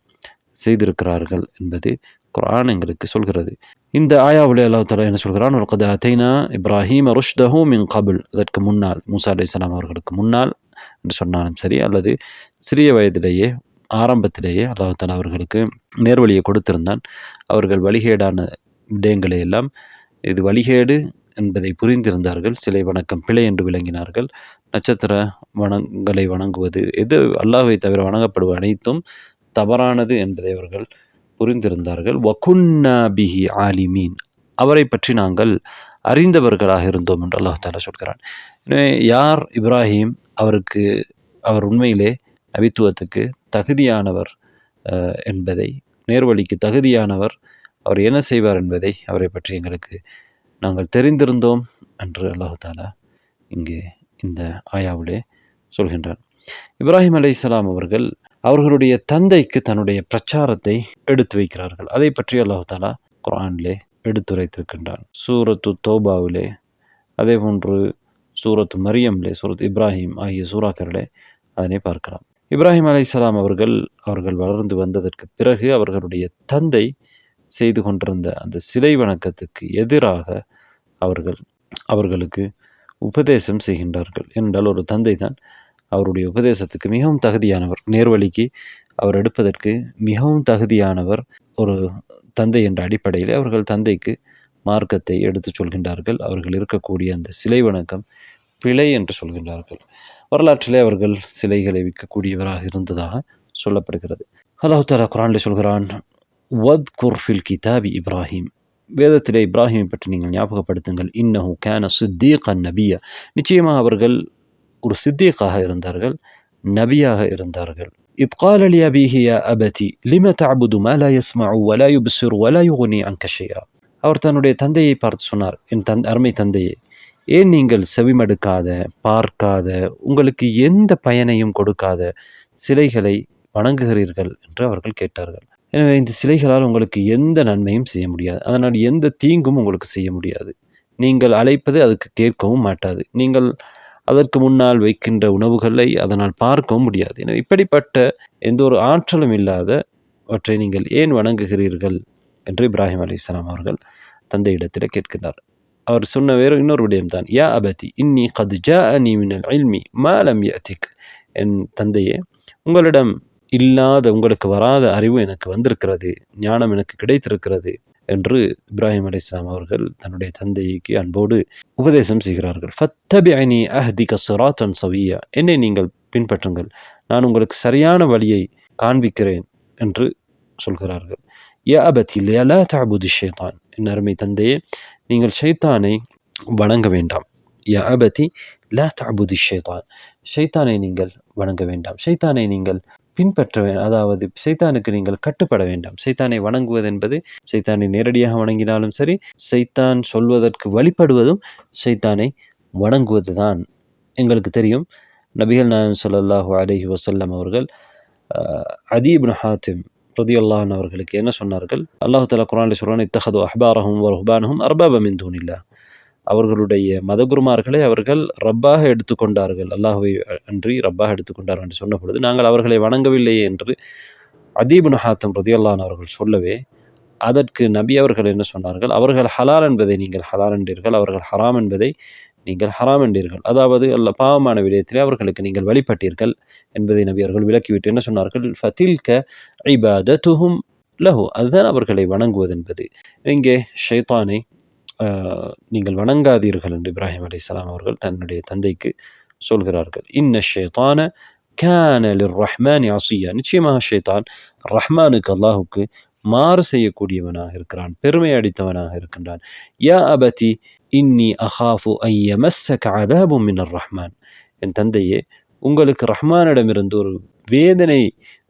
செய்திருக்கிறார்கள் என்பது குர்ஆன் எங்களுக்கு சொல்கிறது. இந்த ஆயாவிலே அல்லாஹ் தஆலா என்ன சொல்கிறான்? வலகத் ஆதைனா இப்ராஹீம ருஷ்தஹு மின் கப்ல். அதற்கு முன்னால், மூசா அலைஹிஸ்ஸலாம் அவர்களுக்கு முன்னால் என்று சொன்னாலும் சரி, அல்லது சிறிய வயதிலேயே ஆரம்பத்திலேயே அல்லாஹ் தஆலா அவர்களுக்கு நேர்வழியை கொடுத்திருந்தான். அவர்கள் வழிகேடான விடயங்களை எல்லாம் இது வழிகேடு என்பதை புரிந்திருந்தார்கள். சிலை வணக்கம் பிழை என்று விளங்கினார்கள். நட்சத்திர வணங்களை வணங்குவது, எது அல்லாஹ்வை தவிர வணங்கப்படுவது அனைத்தும் தவறானது என்பதை அவர்கள் புரிந்திருந்தார்கள். வகுன்னா பிஹி ஆலிமீன், அவரை பற்றி நாங்கள் அறிந்தவர்களாக இருந்தோம் என்று அல்லாஹ் தஆலா சொல்கிறான். எனவே யார் இப்ராஹிம் அவர் உண்மையிலே நபித்துவத்துக்கு தகுதியானவர் என்பதை, நேர்வழிக்கு தகுதியானவர், அவர் என்ன செய்வார் என்பதை அவரை பற்றி எங்களுக்கு நாங்கள் தெரிந்திருந்தோம் என்று அல்லாஹ் தஆலா இங்கே இந்த ஆயாவிலே சொல்கின்றார். இப்ராஹிம் அலைஹிஸ்ஸலாம் அவர்கள் அவர்களுடைய தந்தைக்கு தன்னுடைய பிரச்சாரத்தை எடுத்து வைக்கிறார்கள். அதை பற்றி அல்லாஹ் தஆலா குர்ஆனிலே எடுத்துரைத்திருக்கின்றான். சூரத்து தௌபாவிலே, அதே போன்று சூரத்து மரியம்லே, சூரத் இப்ராஹிம் ஆகிய சூறாக்களிலே அதனை பார்க்கலாம். இப்ராஹிம் அலைஹிஸ்ஸலாம் அவர்கள் வளர்ந்து வந்ததற்கு பிறகு அவர்களுடைய தந்தை செய்து கொண்டிருந்த அந்த சிலை வணக்கத்துக்கு எதிராக அவர்களுக்கு உபதேசம் செய்கின்றார்கள். என்றால் ஒரு தந்தை தான் அவருடைய உபதேசத்துக்கு மிகவும் தகுதியானவர், நேர்வழிக்கு அவர் எடுப்பதற்கு மிகவும் தகுதியானவர் ஒரு தந்தை என்ற அடிப்படையில் அவர்கள் தந்தைக்கு மார்க்கத்தை எடுத்து சொல்கின்றார்கள். அவர்கள் இருக்கக்கூடிய அந்த சிலை வணக்கம் பிழை என்று சொல்கின்றார்கள். வரலாற்றிலே அவர்கள் சிலைகளை விற்கக்கூடியவராக இருந்ததாக சொல்லப்படுகிறது. அல்லாஹ் தஆலா குர்ஆனிலே சொல்கிறான், வத்குர் ஃபில் கிதாபி இப்ராஹிம், வேதத்திலே இப்ராஹிமை பற்றி நீங்கள் ஞாபகப்படுத்துங்கள். இன்னஹு கான சித்தீகன் நபியா, நிச்சயமாக அவர்கள் ஒரு சித்தீகாக இருந்தார்கள், நபியாக இருந்தார்கள். இத் கால லி அபீஹி யா அபதி லிம தஅபுது மா லா யஸ்மஉ வ லா யுப்சிரு வ லா யுக்னி அன்க ஷைஆ. அவர் தன்னுடைய தந்தையை பார்த்து சொன்னார், என் அருமை தந்தையே, ஏன் நீங்கள் செவிமடுக்காத, பார்க்காத, உங்களுக்கு எந்த பயனையும் கொடுக்காத சிலைகளை வணங்குகிறீர்கள் என்று அவர்கள் கேட்டார்கள். எனவே இந்த சிலைகளால் உங்களுக்கு எந்த நன்மையும் செய்ய முடியாது, அதனால் எந்த தீங்கும் உங்களுக்கு செய்ய முடியாது. நீங்கள் அழைப்பது அதுக்கு கேட்கவும் மாட்டாது. நீங்கள் அதற்கு முன்னால் வைக்கின்ற உணவுகளை அதனால் பார்க்கவும் முடியாது. எனவே இப்படிப்பட்ட எந்த ஒரு ஆற்றலும் இல்லாதவற்றை நீங்கள் ஏன் வணங்குகிறீர்கள் என்று இப்ராஹிம் அலைஹிஸ்ஸலாம் அவர்கள் தந்தையிடத்தில் கேட்கிறார். அவர் சொன்ன இன்னொரு விடயம்தான், யா அபதி இன்னி கத் ஜாஅனி மினல் இல்மி மா லம் யஅதிக், என் தந்தையே, உங்களிடம் இல்லாத, உங்களுக்கு வராத அறிவு எனக்கு வந்திருக்கிறது, ஞானம் எனக்கு கிடைத்திருக்கிறது என்று இப்ராஹிம் அலைஹிஸ்ஸலாம் அவர்கள் தன்னுடைய தந்தைக்கு அன்போடு உபதேசம் செய்கிறார்கள். ஃபத்தபிஅனி அஹ்திக ஸிராத்தன் ஸவிய்யா, என்னை நீங்கள் பின்பற்றுங்கள், நான் உங்களுக்கு சரியான வழியை காண்பிக்கிறேன் என்று சொல்கிறார்கள். யா அபதி லா தஅபுது ஷைத்தான், என் அருமை தந்தையே, நீங்கள் ஷைத்தானை வணங்க வேண்டாம். யா அபதி லா தஅபுது ஷைத்தான், ஷைத்தானை நீங்கள் வணங்க வேண்டாம், ஷைத்தானை நீங்கள் பின்பற்ற, அதாவது சைத்தானுக்கு நீங்கள் கட்டுப்பட வேண்டாம். சைத்தானை வணங்குவது என்பது, சைத்தானை நேரடியாக வணங்கினாலும் சரி, சைத்தான் சொல்வதற்கு வழிபடுவதும் சைத்தானை வணங்குவது தான். எங்களுக்கு தெரியும், நபிகள் நாயகம் ஸல்லல்லாஹு அலைஹி வஸல்லம் அவர்கள் அதி இப்னு ஹாத்திம் ரலியல்லாஹு அன்ஹு அவர்களுக்கு என்ன சொன்னார்கள்? அல்லாஹ் தஆலா குர்ஆனில் சொல்றான், இத்தஹது அஹ்பாரஹும் வ ருஹ்பானஹும் அர்பாப மின் தூனில்லாஹ், அவர்களுடைய மதகுருமார்களை அவர்கள் ரப்பாக எடுத்துக்கொண்டார்கள், அல்லாஹுவை அன்றி ரப்பாக எடுத்துக்கொண்டார்கள் என்று சொன்ன பொழுது, நாங்கள் அவர்களை வணங்கவில்லையே என்று அதி இப்னு ஹாத்திம் ரலியல்லாஹு அன்ஹு அவர்கள் சொல்லவே, அதற்கு நபி அவர்கள் என்ன சொன்னார்கள்? அவர்கள் ஹலால் என்பதை நீங்கள் ஹலால் என்றீர்கள், அவர்கள் ஹராம் என்பதை நீங்கள் ஹராம் என்றீர்கள். அதாவது பாவமான விடயத்திலே அவர்களுக்கு நீங்கள் வழிபட்டீர்கள் என்பதை நபி அவர்கள் விளக்கிவிட்டு என்ன சொன்னார்கள்? ஃபதில்க இபாதத்துஹும் லஹு, அதுதான் அவர்களை வணங்குவது என்பது. இங்கே ஷைத்தானை நீங்கள் வணங்காதீர்கள் என்று இப்ராஹிம் அலைஹிஸ்ஸலாம் அவர்கள் தன்னுடைய தந்தைக்கு சொல்கிறார்கள். இன்ன ஷைத்தான கான லிர்ரஹ்மானி அஸியா, நிச்சயமாக ஷைத்தான் ரஹ்மானுக்கு, அல்லாஹுக்கு மாறு செய்யக்கூடியவனாக இருக்கிறான், பெருமை அடித்தவனாக இருக்கின்றான். யா அபதி இன்னி அஹாஃபு அன் யமஸ்ஸக அதாபும் மினர் ரஹ்மான், என் தந்தையே, உங்களுக்கு ரஹ்மானிடமிருந்து ஒரு வேதனை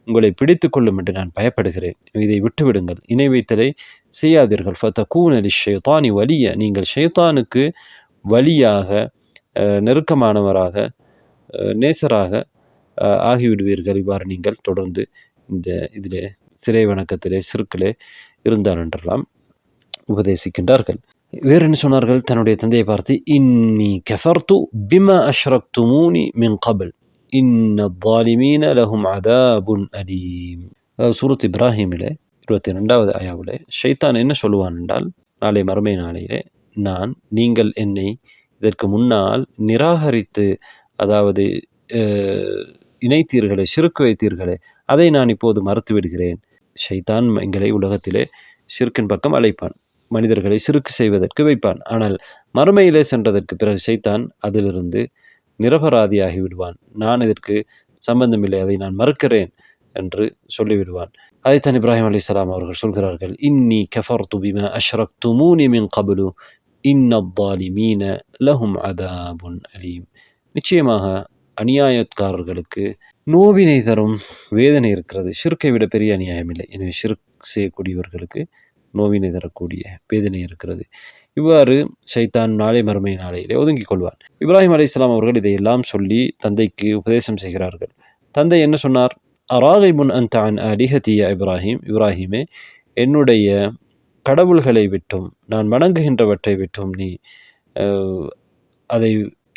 உங்களை பிடித்து கொள்ளும் என்று நான் பயப்படுகிறேன், இதை விட்டுவிடுங்கள், இணை வைத்தலை செய்யாதீர்கள். ஃபதகூன லிஷ்ஷைத்தானி வலிய, நீங்கள் ஷைத்தானுக்கு வலியாக, நெருக்கமானவராக, நேசராக ஆகிவிடுவீர்கள். இவ்வாறு நீங்கள் தொடர்ந்து இந்த இதிலே சிலை வணக்கத்திலே சிறுக்கிலே இருந்தால் என்றெல்லாம் உபதேசிக்கின்றார்கள். வேறு என்ன சொன்னார்கள்? தன்னுடைய தந்தையை பார்த்து, இன்னி கஃபர்து பிமா அஷ்ரக்துமூனி மின் கபல் இன்ன ظالمين லஹும் அதாபுன் அலீம். சூரத் இப்ராஹிமிலே 22வது ஆயாவிலே ஷைத்தான் என்ன சொல்லுவான் என்றால், நாளை மறுமை நாளையிலே நீங்கள் என்னை இதற்கு முன்னால் நிராகரித்து, அதாவது இணைத்தீர்களே, சிறுக்கு வைத்தீர்களே, அதை நான் இப்போது மறுத்து விடுகிறேன். ஷைத்தான் எங்களை உலகத்திலே ஷிர்கின் பக்கம் அழைப்பான், மனிதர்களை சிறுக்கு செய்வதற்கு வைப்பான். ஆனால் மறுமையிலே சென்றதற்கு பிறகு ஷைத்தான் அதிலிருந்து நிரபராதியாகி விடுவான். நான் இதற்கு சம்பந்தமில்லை, அதை நான் மறுக்கிறேன் என்று சொல்லிவிடுவான். அதைத்தான் இப்ராஹிம் அலைஹிஸ்ஸலாம் அவர்கள் சொல்கிறார்கள், இன்னி கஃபர்து பிமா அஷ்ரக்துமூனி மின் கப்லு இன்ன ظالمين லஹும் அதாபுன் அலீம். நிச்சயமாக அநியாயக்காரர்களுக்கு நோவினை தரும் வேதனை இருக்கிறது. ஷிர்க்கை விட பெரிய அநியாயம் இல்லை. எனவே ஷிர்க் செய்யக்கூடியவர்களுக்கு நோவினை தரக்கூடிய வேதனை இருக்கிறது. இவ்வாறு ஷைத்தான் நாளை மறுமை நாளையிலே ஒதுங்கிக் கொள்வான். இப்ராஹிம் அலைஹிஸ்ஸலாம் அவர்கள் இதையெல்லாம் சொல்லி தந்தைக்கு உபதேசம் செய்கிறார்கள். தந்தை என்ன சொன்னார்? அராகிபுன் அன்த அன் ஆலிஹதி யா இப்ராஹிம், இப்ராஹிமே, என்னுடைய கடவுள்களை விட்டும், நான் வணங்குகின்றவற்றை விட்டும் நீ அதை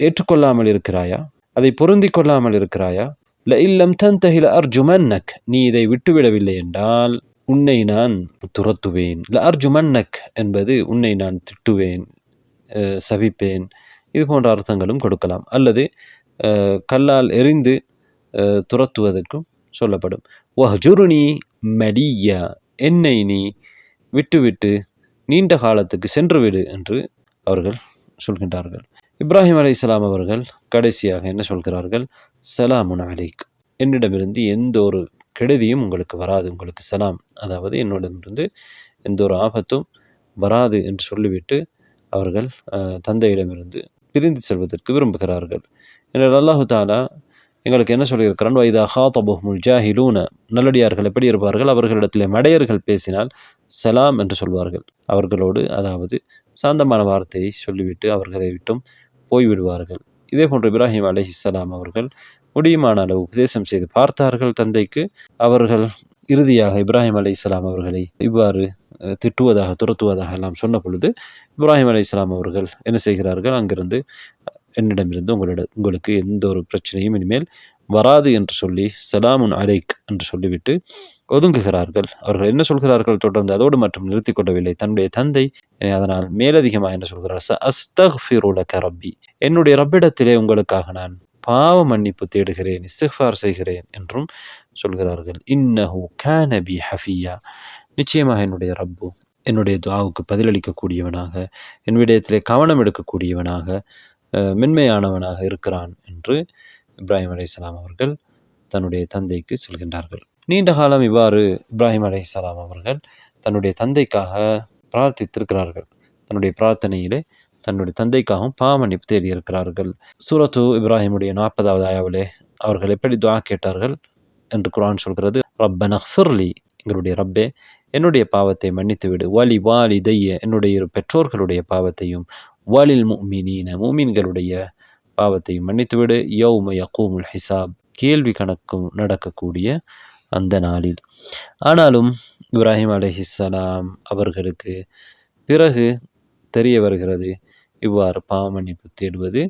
ஏற்றுக்கொள்ளாமல் இருக்கிறாயா? அதை பொருந்தி கொள்ளாமல் இருக்கிறாயா? லஇல்லம் தன்தஹி லஅர்ஜுமன்னக், நீ இதை விட்டுவிடவில்லை என்றால் உன்னை நான் துரத்துவேன். லஅர்ஜுமன்னக் என்பது உன்னை நான் திட்டுவேன், சபிப்பேன், இது போன்ற அர்த்தங்களும் கொடுக்கலாம். அல்லது கல்லால் எறிந்து துரத்துவதற்கும் சொல்லப்படும். வஹ்ஜுருனி மலியா, என்னை நீ விட்டுவிட்டு நீண்ட காலத்துக்கு சென்றுவிடு என்று அவர்கள் சொல்கின்றார்கள். இப்ராஹிம் அலைஹிஸ்ஸலாம் அவர்கள் கடைசியாக என்ன சொல்கிறார்கள்? சலாமுன் அலைக், என்னிடமிருந்து எந்த ஒரு கெடுதியும் உங்களுக்கு வராது, உங்களுக்கு சலாம், அதாவது என்னிடமிருந்து எந்த ஒரு ஆபத்தும் வராது என்று சொல்லிவிட்டு அவர்கள் தந்தையிடமிருந்து பிரிந்து செல்வதற்கு விரும்புகிறார்கள். எனவே அல்லாஹு தஆலா எங்களுக்கு என்ன சொல்லியிருக்கிறான்? வைதா ஹாதபுஹுமுல் ஜாஹிலூன, நல்லடியார்கள் எப்படி இருப்பார்கள்? அவர்களிடத்திலே மடையர்கள் பேசினால் சலாம் என்று சொல்வார்கள். அவர்களோடு, அதாவது சாந்தமான வார்த்தையை சொல்லிவிட்டு அவர்களை விட்டும் போய்விடுவார்கள். இதே போன்று இப்ராஹிம் அலைஹிஸ்ஸலாம் அவர்கள் முடியுமான அளவு உபதேசம் செய்து பார்த்தார்கள் தந்தைக்கு. அவர்கள் இறுதியாக இப்ராஹிம் அலைஹிஸ்ஸலாம் அவர்களை இவ்வாறு திட்டுவதாக, துரத்துவதாக எல்லாம் சொன்ன பொழுது இப்ராஹிம் அலைஹிஸ்ஸலாம் அவர்கள் என்ன செய்கிறார்கள்? அங்கிருந்து, என்னிடமிருந்து உங்களுக்கு எந்த ஒரு பிரச்சனையும் இனிமேல் வராது என்று சொல்லி சலாமுன் அலைக் என்று சொல்லிவிட்டு ஒதுங்குகிறார்கள். அவர்கள் என்ன சொல்கிறார்கள்? தொடர்ந்து அதோடு மட்டும் நிறுத்தி கொள்ளவில்லை. தன்னுடைய தந்தை அதனால் மேலதிகமாக என்ன சொல்கிறார்? அஸ்தக்ஃபிரு லக ரப்பி, என்னுடைய ரப்பிடத்திலே உங்களுக்காக நான் பாவ மன்னிப்பு தேடுகிறேன், இஸ்திக்ஃபார் செய்கிறேன் என்றும் சொல்கிறார்கள். இன்னஹு கான பி ஹஃபியா, நிச்சயமாக என்னுடைய ரப்பு என்னுடைய துஆவுக்கு பதிலளிக்கக்கூடியவனாக, என் விடயத்திலே கவனம் எடுக்கக்கூடியவனாக, மென்மையானவனாக இருக்கிறான் என்று இப்ராஹிம் அலைஹிஸ்ஸலாம் அவர்கள் தன்னுடைய தந்தைக்கு சொல்கின்றார்கள். நீண்ட காலம் இவ்வாறு இப்ராஹிம் அலைஹிஸ்ஸலாம் அவர்கள் தன்னுடைய தந்தைக்காக பிரார்த்தித்திருக்கிறார்கள். தன்னுடைய பிரார்த்தனையிலே தன்னுடைய தந்தைக்காகவும் பாவ மன்னிப்பு தேடியிருக்கிறார்கள். சூரத்து இப்ராஹிமுடைய 40வது ஆயாவிலே அவர்கள் எப்படி துஆ கேட்டார்கள் என்று குர்ஆன் சொல்கிறது. ரப்பனா ஃபிர்லி, எங்களுடைய ரப்பே என்னுடைய பாவத்தை மன்னித்து விடு, வலி வாலிதைய என்னுடைய இரு பெற்றோர்களுடைய பாவத்தையும், வலில் முஃமினீன மூமின்களுடைய பாவத்தையும் மன்னித்துவிடு, யௌம யகூமுல் ஹிசாப் கேள்வி கணக்கும் நடக்கக்கூடிய அந்த நாளில். ஆனாலும் இப்ராஹிம் அலைஹிஸ்ஸலாம் அவர்களுக்கு பிறகு தெரிய வருகிறது, இவ்வாறு பாவ மன்னிப்பு தேடுவது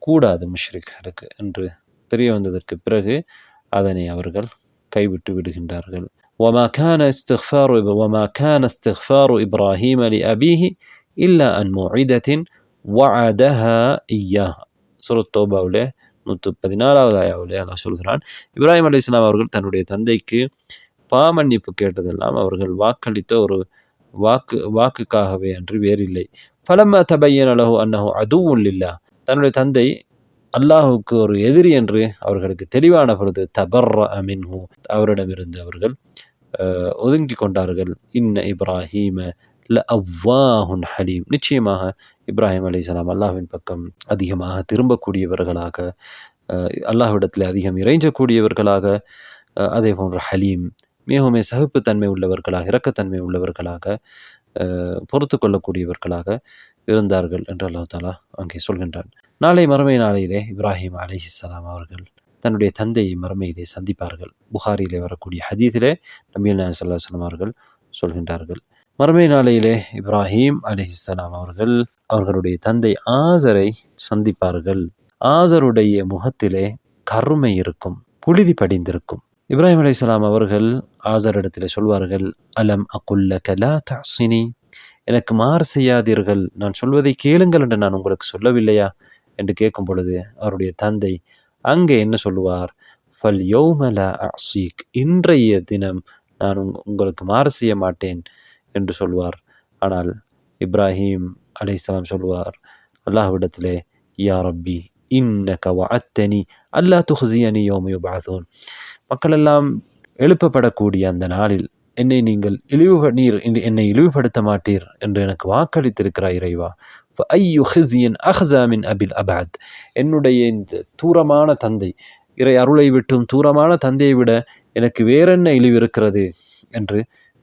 கூடாது முஷ்ரிக்களுக்கு என்று தெரிய வந்ததற்கு பிறகு அதனை அவர்கள் கைவிட்டு விடுகின்றார்கள். وما كان استغفار إبراهيم لأبيه إلا عن موعدة وعدها إياه. சூரத் தௌபாவிலே 114வது ஆயாவிலே அல்லாஹ் சொல்கிறான், இப்ராஹிம் அலைஹிஸ்ஸலாம் அவர்கள் தன்னுடைய தந்தைக்கு பாவ மன்னிப்பு கேட்டதெல்லாம் அவர்கள் வாக்களித்த ஒரு வாக்குக்காகவே அன்று வேறில்லை. ஃபலம்மா தபய்யன லஹு அன்னஹு அதுவ்வுன் லில்லாஹ், தன்னுடைய தந்தை அல்லாஹுக்கு ஒரு எதிரி என்று அவர்களுக்கு தெளிவான பொழுது தபர்ரஅ மின்ஹு, அவரிடமிருந்து அவர்கள் ஒதுங்கி கொண்டார்கள். இன்ன இப்ராஹீம லஅவ்வாஹுன் ஹலீம், நிச்சயமாக இப்ராஹிம் அலைஹிஸ்ஸலாம் அல்லாஹ்வின் பக்கம் அதிகமாக திரும்பக்கூடியவர்களாக, அல்லாஹ்விடத்தில் அதிகம் இறைஞ்சக்கூடியவர்களாக, அதே போன்ற ஹலீம் மிகவும் சகிப்புத்தன்மை உள்ளவர்களாக, இரக்கத்தன்மை உள்ளவர்களாக, பொறுத்து கொள்ளக்கூடியவர்களாக இருந்தார்கள் என்று அல்லாஹ் தஆலா அங்கே சொல்கின்றான். நாளை மறுமை நாளையிலே இப்ராஹிம் அலைஹிஸ்ஸலாம் அவர்கள் தன்னுடைய தந்தையை மறுமையிலே சந்திப்பார்கள். புகாரியிலே வரக்கூடிய ஹதீஸிலே நபிகள் நாயகம் ஸல்லல்லாஹு அலைஹி வஸல்லம் அவர்கள் சொல்கின்றார்கள், மறுமை நாளையிலே இப்ராஹிம் அலைஹிஸ்ஸலாம் அவர்கள் அவர்களுடைய தந்தை ஆசரை சந்திப்பார்கள். ஆசருடைய முகத்திலே கருமை இருக்கும், புழுதி படிந்திருக்கும். இப்ராஹிம் அலைஹிஸ்ஸலாம் அவர்கள் ஆசரிடத்திலே சொல்வார்கள், அலம் அகுல்லக லா தஅஸினி, எனக்கு மாறு செய்யாதீர்கள், நான் சொல்வதை கேளுங்கள் என்று நான் உங்களுக்கு சொல்லவில்லையா என்று கேட்கும் பொழுது அவருடைய தந்தை அங்கே என்ன சொல்லுவார், ஃபல் யௌம லா அஸீக், இன்றைய தினம் நான் உங்களுக்கு மாறு செய்ய மாட்டேன் என்று சொல்வார். ஆனால் இப்ராஹிம் அலைஹிஸ்ஸலாம் சொல்வார் அல்லாஹ்விடத்திலே, யா ரப்பி இன்னக வஅத்தனி அல்லா துஹ்ஸியனி யௌம யுபஅஸூன், மக்களெல்லாம் எழுப்பப்படக்கூடிய அந்த நாளில் நீங்கள் என்னை இழிவுபடுத்த மாட்டீர் என்று எனக்கு வாக்களித்திருக்கிறாய் இறைவா. ஃபஅய்யு ஹிஸ்யின் அஹ்ஸா மின் அபில் அபஅத், என்னுடைய இந்த தூரமான தந்தை, இறை அருளை விட்டும் தூரமான தந்தையை விட எனக்கு வேறென்ன இழிவு இருக்கிறது என்று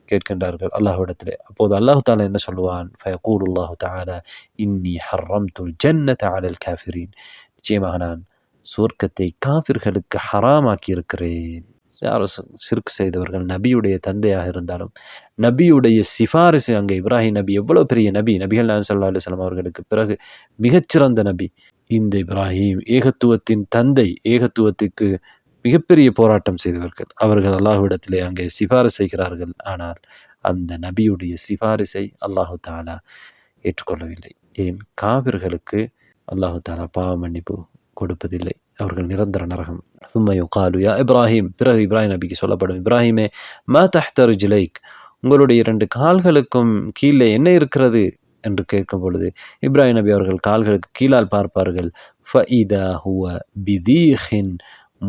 கேட்கின்றார்கள் அல்லாஹ்விடத்திலே. அப்போது அல்லாஹ் தஆலா என்ன சொல்லுவான், ஃபயகூலுல்லாஹு தஆலா இன்னி ஹர்ரம்துல் ஜன்னத அலல் காஃபிரீன், நிச்சயமாக நான் சுவர்க்கத்தை காஃபிர்களுக்கு ஹராமாக்கி இருக்கிறேன். ஷிர்க் செய்தவர்கள் நபியுடைய தந்தையாக இருந்தாலும், நபியுடைய சிபாரிசு, அங்கே இப்ராஹிம் நபி எவ்வளவு பெரிய நபி, நபிகள் நாயகம் ஸல்லல்லாஹு அலைஹி வஸல்லம் அவர்களுக்கு பிறகு மிகச்சிறந்த நபி. இந்த இப்ராஹிம் ஏகத்துவத்தின் தந்தை, ஏகத்துவத்துக்கு மிகப்பெரிய போராட்டம் செய்தவர்கள். அவர்கள் அல்லாஹ்விடத்திலே அங்கே சிபாரிசு செய்கிறார்கள். ஆனால் அந்த நபியுடைய சிபாரிசை அல்லாஹு தஆலா ஏற்றுக்கொள்ளவில்லை. ஏன்? காபிர்களுக்கு அல்லாஹு தஆலா பாவ மன்னிப்பு கொடுப்பதில்லை, அவர்கள் நிரந்தர நரகம். சும்ம யுகாலு யா இப்ராஹிம், பிறகு இப்ராஹிம் நபிக்கு சொல்லப்படும், இப்ராஹிமே மா தஹ்த ரிஜ்லைக், உங்களுடைய 2 கால்களுக்கும் கீழே என்ன இருக்கிறது என்று கேட்கும் பொழுது இப்ராஹிம் நபி அவர்கள் கால்களுக்கு கீழால் பார்ப்பார்கள். ஃபஇதா ஹுவ பிதீஹின்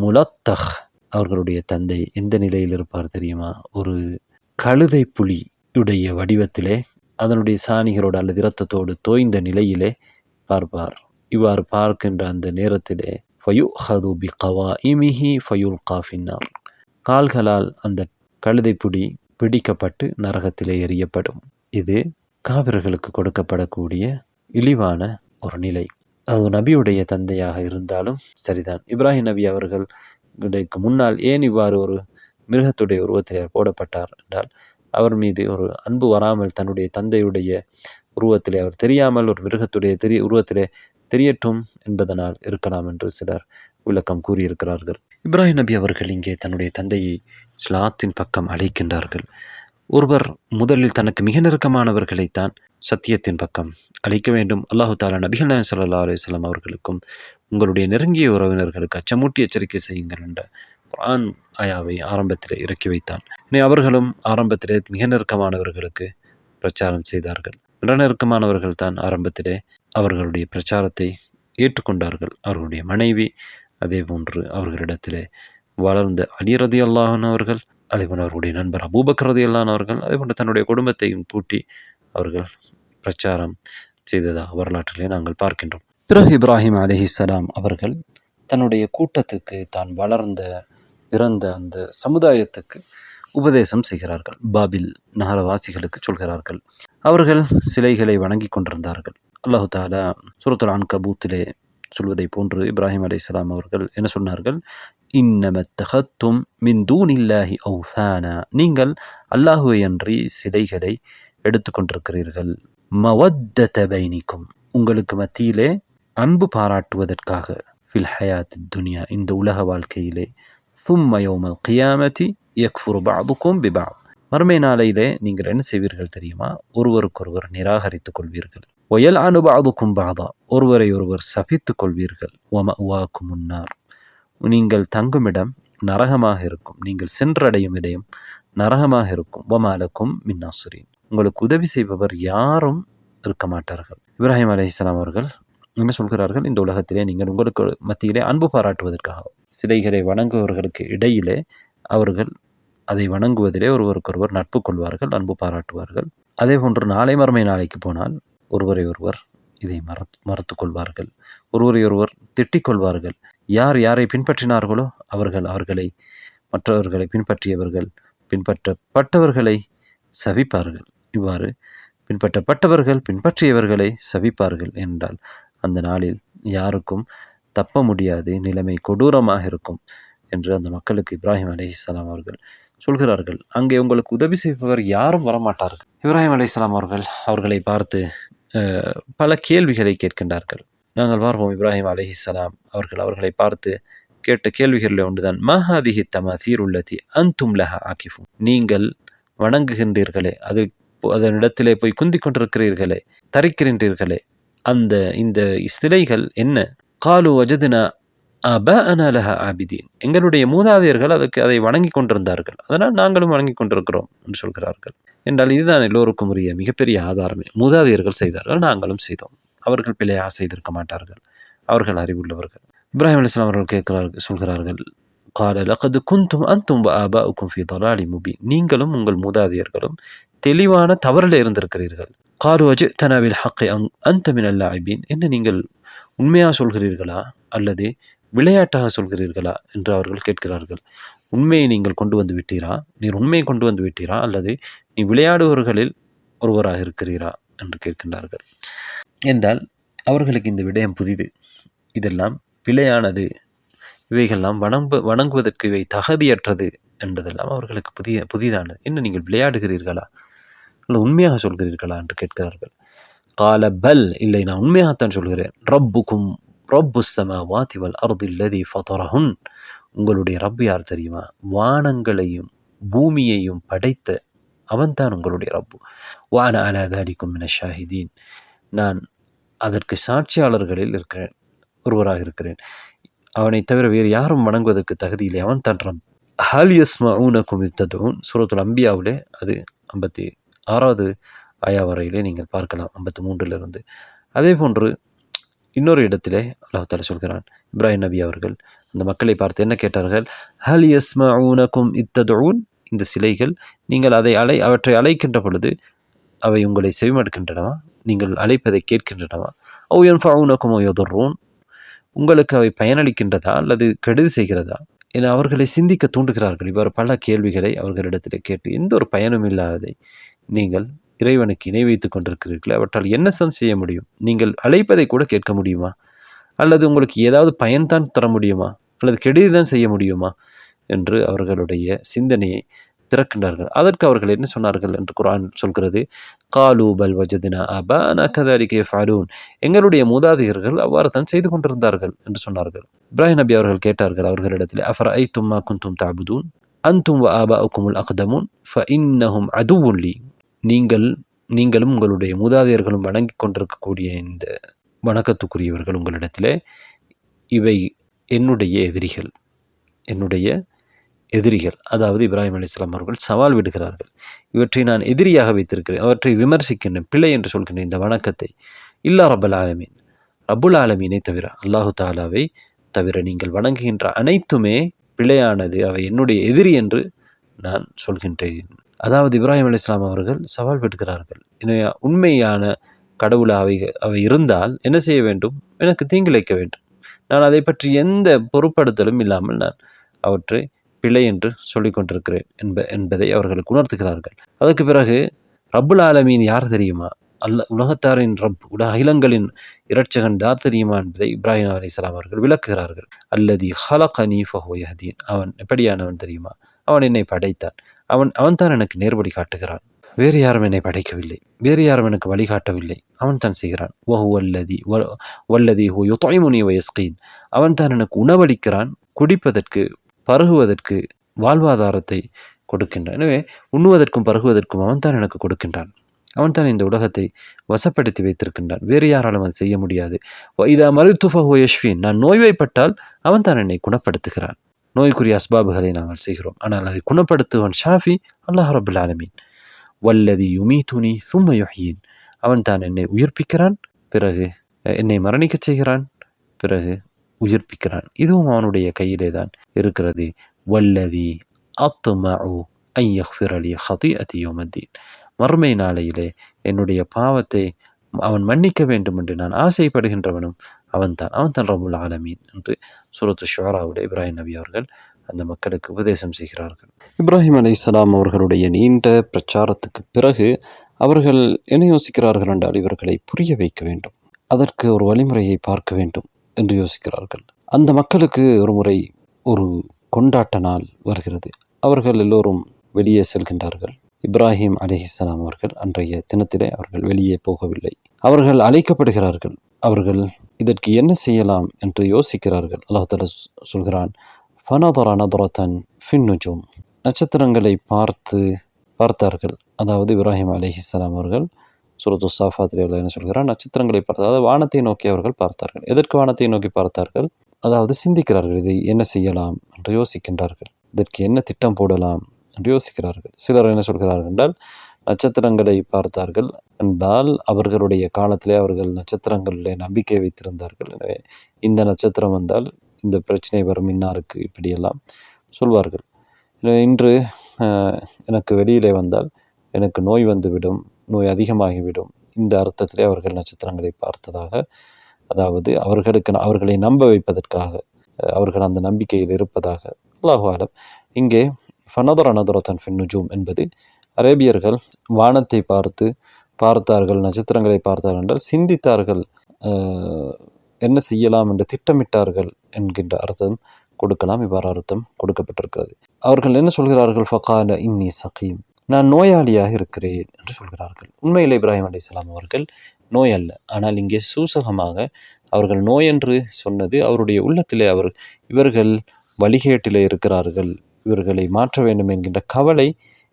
முலத்தஹ், அவர்களுடைய தந்தை எந்த நிலையில் இருப்பார் தெரியுமா? ஒரு கழுதை புலியுடைய வடிவத்திலே, அதனுடைய சாணிகளோடு அல்லது இரத்தத்தோடு தோய்ந்த நிலையிலே பார்ப்பார். இவ்வாறு பார்க்கின்ற அந்த நேரத்திலே ஃபயுஹது பிகவாஇமிஹி ஃபயுல்கா ஃபின்னார், கால்களால் அந்த கழுதை புலி பிடிக்கப்பட்டு நரகத்திலே எறியப்படும். இது காபிர்களுக்கு கொடுக்கப்படக்கூடிய இழிவான ஒரு நிலை. அது நபியுடைய தந்தையாக இருந்தாலும் சரிதான். இப்ராஹிம் நபி அவர்கள் முன்னால் ஏன் இவ்வாறு ஒரு மிருகத்துடைய உருவத்திலே போடப்பட்டார் என்றால், அவர் மீது ஒரு அன்பு வராமல் தன்னுடைய தந்தையுடைய உருவத்திலே அவர் தெரியாமல் ஒரு மிருகத்துடைய உருவத்திலே தெரியட்டும் என்பதனால் இருக்கலாம் என்று சிலர் விளக்கம் கூறியிருக்கிறார்கள். இப்ராஹிம் நபி அவர்கள் இங்கே தன்னுடைய தந்தையை இஸ்லாத்தின் பக்கம் அழைக்கின்றார்கள். ஒருவர் முதலில் தனக்கு மிக நெருக்கமானவர்களைத்தான் சத்தியத்தின் பக்கம் அழைக்க வேண்டும். அல்லாஹு தஆலா நபிகள் நாயகம் ஸல்லல்லாஹு அலைஹி வஸல்லம் அவர்களுக்கும் உங்களுடைய நெருங்கிய உறவினர்களுக்கு அச்சமூட்டி எச்சரிக்கை செய்யுங்கள் என்ற குர்ஆன் ஆயாவை ஆரம்பத்தில் இறக்கி வைத்தான். அவர்களும் ஆரம்பத்திலே மிக நெருக்கமானவர்களுக்கு பிரச்சாரம் செய்தார்கள். மிக நெருக்கமானவர்கள் தான் ஆரம்பத்திலே அவர்களுடைய பிரச்சாரத்தை ஏற்றுக்கொண்டார்கள். அவர்களுடைய மனைவி, அதே போன்று அவர்களிடத்திலே வளர்ந்த அலி ரலியல்லாஹு அன்ஹு அவர்கள், அதேபோன்று அவர்களுடைய நண்பர் அபூபக்கர் ரலியல்லாஹு அன்ஹு அவர்கள், அதேபோன்று தன்னுடைய குடும்பத்தையும் பூட்டி அவர்கள் பிரச்சாரம் செய்ததாக வரலாற்றிலே நாங்கள் பார்க்கின்றோம். பிறகு இப்ராஹிம் அலைஹிஸ்ஸலாம் அவர்கள் தன்னுடைய கூட்டத்துக்கு, தான் வளர்ந்த பிறந்த அந்த சமுதாயத்துக்கு உபதேசம் செய்கிறார்கள். பாபில் நகரவாசிகளுக்கு சொல்கிறார்கள். அவர்கள் சிலைகளை வணங்கி கொண்டிருந்தார்கள். அல்லாஹு தாலா சூரத்துல் அன்கபூத்திலே சொல்வதை போன்று இப்ராஹிம் அலைஹிஸ்ஸலாம் அவர்கள் என்ன சொன்னார்கள்? இன்னமத்தஹத்தும் மின் தூனில்லாஹி அவ்சானா, நீங்கள் அல்லாஹுவை அன்றி சிலைகளை எடுத்துக்கொண்டிருக்கிறீர்கள். மவத்தத பைனிக்கும், உங்களுக்கு மத்தியிலே அன்பு பாராட்டுவதற்காக, ஃபில் ஹயாத் துனியா, இந்த உலக வாழ்க்கையிலே, சும்ம யௌமல் கியாமதி யக்ஃபுரு பஅதுக்கும் பிபஅத், மறுமை நாளையிலே நீங்கள் என்ன செய்வீர்கள் தெரியுமா? ஒருவருக்கொருவர் நிராகரித்துக் கொள்வீர்கள். வயல்அனு பஅதுக்கும் பஅதா, ஒருவரை ஒருவர் சபித்துக் கொள்வீர்கள். வமஅவாக்கும் முன்னார், நீங்கள் தங்குமிடம் நரகமாக இருக்கும், நீங்கள் சென்றடையும் இடம் நரகமாக இருக்கும். வமாலக்கும் மின் நாசிரீன், உங்களுக்கு உதவி செய்பவர் யாரும் இருக்க மாட்டார்கள். இப்ராஹிம் அலைஹிஸ்ஸலாம் அவர்கள் என்ன சொல்கிறார்கள்? இந்த உலகத்திலே நீங்கள் உங்களுக்கு மத்தியிலே அன்பு பாராட்டுவதற்காக, சிலைகளை வணங்குபவர்களுக்கு இடையிலே அவர்கள் அதை வணங்குவதிலே ஒருவருக்கொருவர் நட்பு கொள்வார்கள், அன்பு பாராட்டுவார்கள். அதே போன்று நாளை மறுமை நாளைக்கு போனால் ஒருவரை ஒருவர் இதை மறுத்து கொள்வார்கள், ஒருவரை ஒருவர் திட்டிக் கொள்வார்கள். யார் யாரை பின்பற்றினார்களோ அவர்களை மற்றவர்களை பின்பற்றியவர்கள் பின்பற்றப்பட்டவர்களை சபிப்பார்கள். இவ்வாறு பின்பற்றப்பட்டவர்கள் பின்பற்றியவர்களை சபிப்பார்கள் என்றால் அந்த நாளில் யாருக்கும் தப்ப முடியாது, நிலைமை கொடூரமாக இருக்கும் என்று அந்த மக்களுக்கு இப்ராஹிம் அலைஹிஸ்ஸலாம் அவர்கள் சொல்கிறார்கள். அங்கே உங்களுக்கு உதவி செய்பவர் யாரும் வரமாட்டார்கள். இப்ராஹிம் அலைஹிஸ்ஸலாம் அவர்கள் அவர்களை பார்த்து பல கேள்விகளை கேட்கின்றார்கள். நாங்கள் பார்ப்போம், இப்ராஹிம் அலைஹிஸ்ஸலாம் அவர்கள் அவர்களை பார்த்து கேட்ட கேள்விகளில் ஒன்றுதான், மஹாதிஹி தமாதீர் உள்ளதி அன்தும் லஹா ஆகிஃபூன், நீங்கள் வணங்குகின்றீர்களே, அதனிடத்திலே போய் குந்திக் கொண்டிருக்கிறீர்களே, தரிக்கின்றீர்களே, இந்த சிலைகள் என்ன? காலு வஜதுனா அபஅனா லஹா ஆபிதீன், எங்களுடைய மூதாதையர்கள் அதை வணங்கி கொண்டிருந்தார்கள், அதனால் நாங்களும் வணங்கி கொண்டிருக்கிறோம் என்று சொல்கிறார்கள். என்றால் இதுதான் எல்லோருக்கும் உரிய மிகப்பெரிய ஆதாரமே. மூதாதையர்கள் செய்தார்கள், நாங்களும் செய்தோம். அவர்கள் பிழையாக செய்திருக்க மாட்டார்கள், அவர்கள் அறிவுள்ளவர்கள். இப்ராஹிம் அலைஹிஸ்ஸலாம் அவர்கள் சொல்கிறார்கள், கால லகது குந்தும் அன்தும் வஆபாஉக்கும் ஃபீ ضلال முபீன், நீங்களும் உங்கள் மூதாதையர்களும் தெளிவான தவறில் இருந்திருக்கிறீர்கள். காலு அஜிதனா பில் ஹக்கி அன்த மினல் லாயிபீன், என்ன நீங்கள் உண்மையாக சொல்கிறீர்களா அல்லது விளையாட்டாக சொல்கிறீர்களா என்று அவர்கள் கேட்கிறார்கள். உண்மையை நீங்கள் கொண்டு வந்து விட்டீரா, நீர் உண்மையை கொண்டு வந்து விட்டீரா அல்லது நீ விளையாடுபவர்களில் ஒருவராக இருக்கிறீரா என்று கேட்கின்றார்கள். என்றால் அவர்களுக்கு இந்த விடயம் புதிது, இதெல்லாம் பிழையானது, இவைகள்லாம் வணங்குவதற்கு இவை தகுதியற்றது என்பதெல்லாம் அவர்களுக்கு புதிதானது. என்ன நீங்கள் விளையாடுகிறீர்களா அல்ல உண்மையாக சொல்கிறீர்களா என்று கேட்கிறார்கள். கால பல், இல்லை நான் உண்மையாகத்தான் சொல்கிறேன். ரப்புக்கும் ரப்புஸ் ஸமாவாதி வல் அர்தி அல்லதி ஃபதரஹுன், உங்களுடைய ரப் யார் தெரியுமா? வானங்களையும் பூமியையும் படைத்த அவன்தான் உங்களுடைய ரப்பு. வான அலா தாலிக்கும் மினஷ் ஷாஹிதீன், நான் அதற்கு சாட்சியாளர்களில் இருக்கிறேன், ஒருவராக இருக்கிறேன். அவனை தவிர வேறு யாரும் வணங்குவதற்கு தகுதியில்லை, அவன் தான் ரப். ஹல் யஸ்மஊனகும் இஸ் ததுஊன், சூரத்துல் அம்பியாவிலே அது 56வது ஆயா வரையிலே நீங்கள் பார்க்கலாம், 53லிருந்து. அதே போன்று இன்னொரு இடத்திலே அல்லாஹ் தஆலா சொல்கிறான், இப்ராஹிம் நபி அவர்கள் அந்த மக்களை பார்த்து என்ன கேட்டார்கள்? ஹல் யஸ்மஊனகும் இஸ் ததுஊன், இந்த சிலைகள் நீங்கள் அவற்றை அழைக்கின்ற பொழுது அவை உங்களை செவிமடுக்கின்றனவா? நீங்கள் அழைப்பதை கேட்கின்றனவா? அவ் யன்ஃபஊனகும் அவ் யதுர்ரூன், உங்களுக்கு அவை பயனளிக்கின்றதா அல்லது கெடுதி செய்கிறதா என அவர்களை சிந்திக்க தூண்டுகிறார்கள். இவ்வாறு பல கேள்விகளை அவர்களிடத்தில் கேட்டு எந்த ஒரு பயனும் இல்லாததை நீங்கள் இறைவனுக்கு இணை வைத்துக் கொண்டிருக்கிறீர்கள், அவற்றால் என்ன செய்ய முடியும்? நீங்கள் அழைப்பதை கூட கேட்க முடியுமா? அல்லது உங்களுக்கு ஏதாவது பயன்தான் தர முடியுமா? அல்லது கெடுதிதான் செய்ய முடியுமா என்று அவர்களுடைய சிந்தனையை திறக்கின்றார்கள். அதற்கு அவர்கள் என்ன சொன்னார்கள் என்று குர்ஆன் சொல்கிறது, காலூ பல் வஜத்னா ஆபானா கதாலிக யஃஅலூன், எங்களுடைய மூதாதையர்கள் அவ்வாறு தான் செய்து கொண்டிருந்தார்கள் என்று சொன்னார்கள். இப்ராஹிம் நபி அவர்கள் கேட்டார்கள் அவர்களிடத்தில், அஃபரஐத்தும் மா குன்தும் தஅபுதூன் அன்தும் வஆபாஉக்குமுல் அக்தமூன் ஃபஇன்னஹும் அதுவுன் லீ, நீங்களும் உங்களுடைய மூதாதையர்களும் வணங்கி கொண்டிருக்கக்கூடிய இந்த வணக்கத்துக்குரியவர்கள் உங்களிடத்திலே இவை என்னுடைய எதிரிகள். அதாவது இப்ராஹிம் அலைஹிஸ்ஸலாம் அவர்கள் சவால் விடுகிறார்கள். இவற்றை நான் எதிரியாக வைத்திருக்கிறேன். அவற்றை விமர்சிக்கின்றேன். பிழை என்று சொல்கின்றேன் இந்த வணக்கத்தை. இல்லா ரப்பல் ஆலமீன், ரப்புல் ஆலமீனை தவிர, அல்லாஹு தாலாவை தவிர நீங்கள் வணங்குகின்ற அனைத்துமே பிழையானது. அவை என்னுடைய எதிரி என்று நான் சொல்கின்றேன். அதாவது இப்ராஹிம் அலைஹிஸ்ஸலாம் அவர்கள் சவால் விடுகிறார்கள். எனவே உண்மையான கடவுள் அவை இருந்தால் என்ன செய்ய வேண்டும்? எனக்கு தீங்கிழைக்க வேண்டும். நான் அதை பற்றி எந்த பொறுப்படுத்தலும் இல்லாமல் நான் அவற்றை பிழை என்று சொல்லிக் கொண்டிருக்கிறேன் என்பதை அவர்களுக்கு உணர்த்துகிறார்கள். அதற்கு பிறகு ரப்புல் ஆலமீன் யார் தெரியுமா? உலகத்தாரின் ரப், அகிலங்களின் இரட்சகன் யார் தெரியுமா என்பதை இப்ராஹிம் அலைஹிஸ்ஸலாம் அவர்கள் விளக்குகிறார்கள். அல்லதி ஹலகனி ஃபஹுவ யஹ்தீன், அவன் எப்படியானவன் தெரியுமா? அவன் என்னை படைத்தான். அவன் தான் எனக்கு நேர்வழி காட்டுகிறான். வேறு யாரும் என்னை படைக்கவில்லை, வேறு யாரும் எனக்கு வழிகாட்டவில்லை. அவன் தான் செய்கிறான். வல்லதி ஹு யுத்இமுனி வ யஸ்கீன், அவன் தான் எனக்கு உணவளிக்கிறான், குடிப்பதற்கு பருகுவதற்கு வாழ்வாதாரத்தை கொடுக்கின்றான். எனவே உண்ணுவதற்கும் பருகுவதற்கும் அவன் தான் எனக்கு கொடுக்கின்றான். அவன் தான் இந்த உலகத்தை வசப்படுத்தி வைத்திருக்கின்றான். வேறு யாராலும் அது செய்ய முடியாது. இதா மரித்து ஃபஹுவ யஷ்ஃபீன், நான் நோய்வாய்ப்பட்டால் அவன் தான் என்னை குணப்படுத்துகிறான். நோய்க்குரிய அஸ்பாபுகளை நாங்கள் செய்கிறோம், ஆனால் அதை குணப்படுத்துவன் ஷாஃபி அல்லாஹ் ரப்புல் ஆலமீன். வல்லதி யுமீதுனி சும்ம யுஹ்யீன், அவன் தான் என்னை உயிர்ப்பிக்கிறான், பிறகு என்னை மரணிக்கச் செய்கிறான், பிறகு உயிர்ப்பிக்கிறான். இதுவும் அவனுடைய கையிலே தான் இருக்கிறது. வல்லதி அத்மஉ அன் யக்ஃபிர லி ஹதீஅத்தி யௌமத்தீன், மறுமை நாளையிலே என்னுடைய பாவத்தை அவன் மன்னிக்க வேண்டும் என்று நான் ஆசைப்படுகின்றவனும் அவன்தான் ரப்புல் ஆலமீன் என்று சூரத்து ஷுஆராவுடைய இப்ராஹிம் நபி அவர்கள் அந்த மக்களுக்கு உபதேசம் செய்கிறார்கள். இப்ராஹிம் அலைஹிஸ்ஸலாம் அவர்களுடைய நீண்ட பிரச்சாரத்துக்கு பிறகு அவர்கள் என்ன யோசிக்கிறார்கள் என்றால், இவர்களை புரிய வைக்க வேண்டும், அதற்கு ஒரு வழிமுறையை பார்க்க வேண்டும் என்று யோசிக்கிறார்கள். அந்த மக்களுக்கு ஒரு முறை ஒரு கொண்டாட்ட நாள் வருகிறது. அவர்கள் எல்லோரும் வெளியே செல்கின்றார்கள். இப்ராஹிம் அலைஹிஸ்ஸலாம் அவர்கள் அன்றைய தினத்திலே அவர்கள் வெளியே போகவில்லை. அவர்கள் அழைக்கப்படுகிறார்கள். அவர்கள் இதற்கு என்ன செய்யலாம் என்று யோசிக்கிறார்கள். அல்லாஹ் தஆலா சொல்கிறான், ஃபனதர நதரத்தன் ஃபின் நுஜூம், நட்சத்திரங்களை பார்த்தார்கள். அதாவது இப்ராஹிம் அலைஹிஸ்ஸலாம் அவர்கள் சூரத்து ஸாஃபாத்திலே என்ன சொல்கிறார்? நட்சத்திரங்களை பார்த்தார், அதாவது வானத்தை நோக்கி அவர்கள் பார்த்தார்கள். எதற்கு வானத்தை நோக்கி பார்த்தார்கள்? அதாவது சிந்திக்கிறார்கள், இதை என்ன செய்யலாம் என்று யோசிக்கின்றார்கள், இதற்கு என்ன திட்டம் போடலாம் என்று யோசிக்கிறார்கள். சிலர் என்ன சொல்கிறார்கள் என்றால், நட்சத்திரங்களை பார்த்தார்கள் என்றால் அவர்களுடைய காலத்திலே அவர்கள் நட்சத்திரங்களிலே நம்பிக்கை வைத்திருந்தார்கள். எனவே இந்த நட்சத்திரம் வந்தால் இந்த பிரச்சனை வரும், இன்னாருக்கு, இப்படியெல்லாம் சொல்வார்கள். இன்று எனக்கு வெளியிலே வந்தால் எனக்கு நோய் வந்துவிடும், நோய் அதிகமாகிவிடும். இந்த அர்த்தத்திலே அவர்கள் நட்சத்திரங்களை பார்த்ததாக, அதாவது அவர்களை நம்ப வைப்பதற்காக, அவர்கள் அந்த நம்பிக்கையில் இருப்பதாக. அல்லாஹு ஆலம். இங்கே ஃபனதர நதரத்தன் ஃபின் நுஜூம் என்பது அரேபியர்கள் வானத்தை பார்த்தார்கள், நட்சத்திரங்களை பார்த்தார்கள் என்றால் சிந்தித்தார்கள், என்ன செய்யலாம் என்று திட்டமிட்டார்கள் என்கின்ற அர்த்தம் கொடுக்கலாம். இவ்வாறு அர்த்தம் கொடுக்கப்பட்டிருக்கிறது. அவர்கள் என்ன சொல்கிறார்கள்? ஃபகால இன்னி சகீம், நான் நோயாளியாக இருக்கிறேன் என்று சொல்கிறார்கள். உண்மையில் இப்ராஹிம் அலைஹிஸ்ஸலாம் அவர்கள் நோய் அல்ல, ஆனால் இங்கே சூசகமாக அவர்கள் நோய் என்று சொன்னது அவருடைய உள்ளத்திலே இவர்கள் வழிகேட்டிலே இருக்கிறார்கள், இவர்களை மாற்ற வேண்டும் என்கின்ற கவலை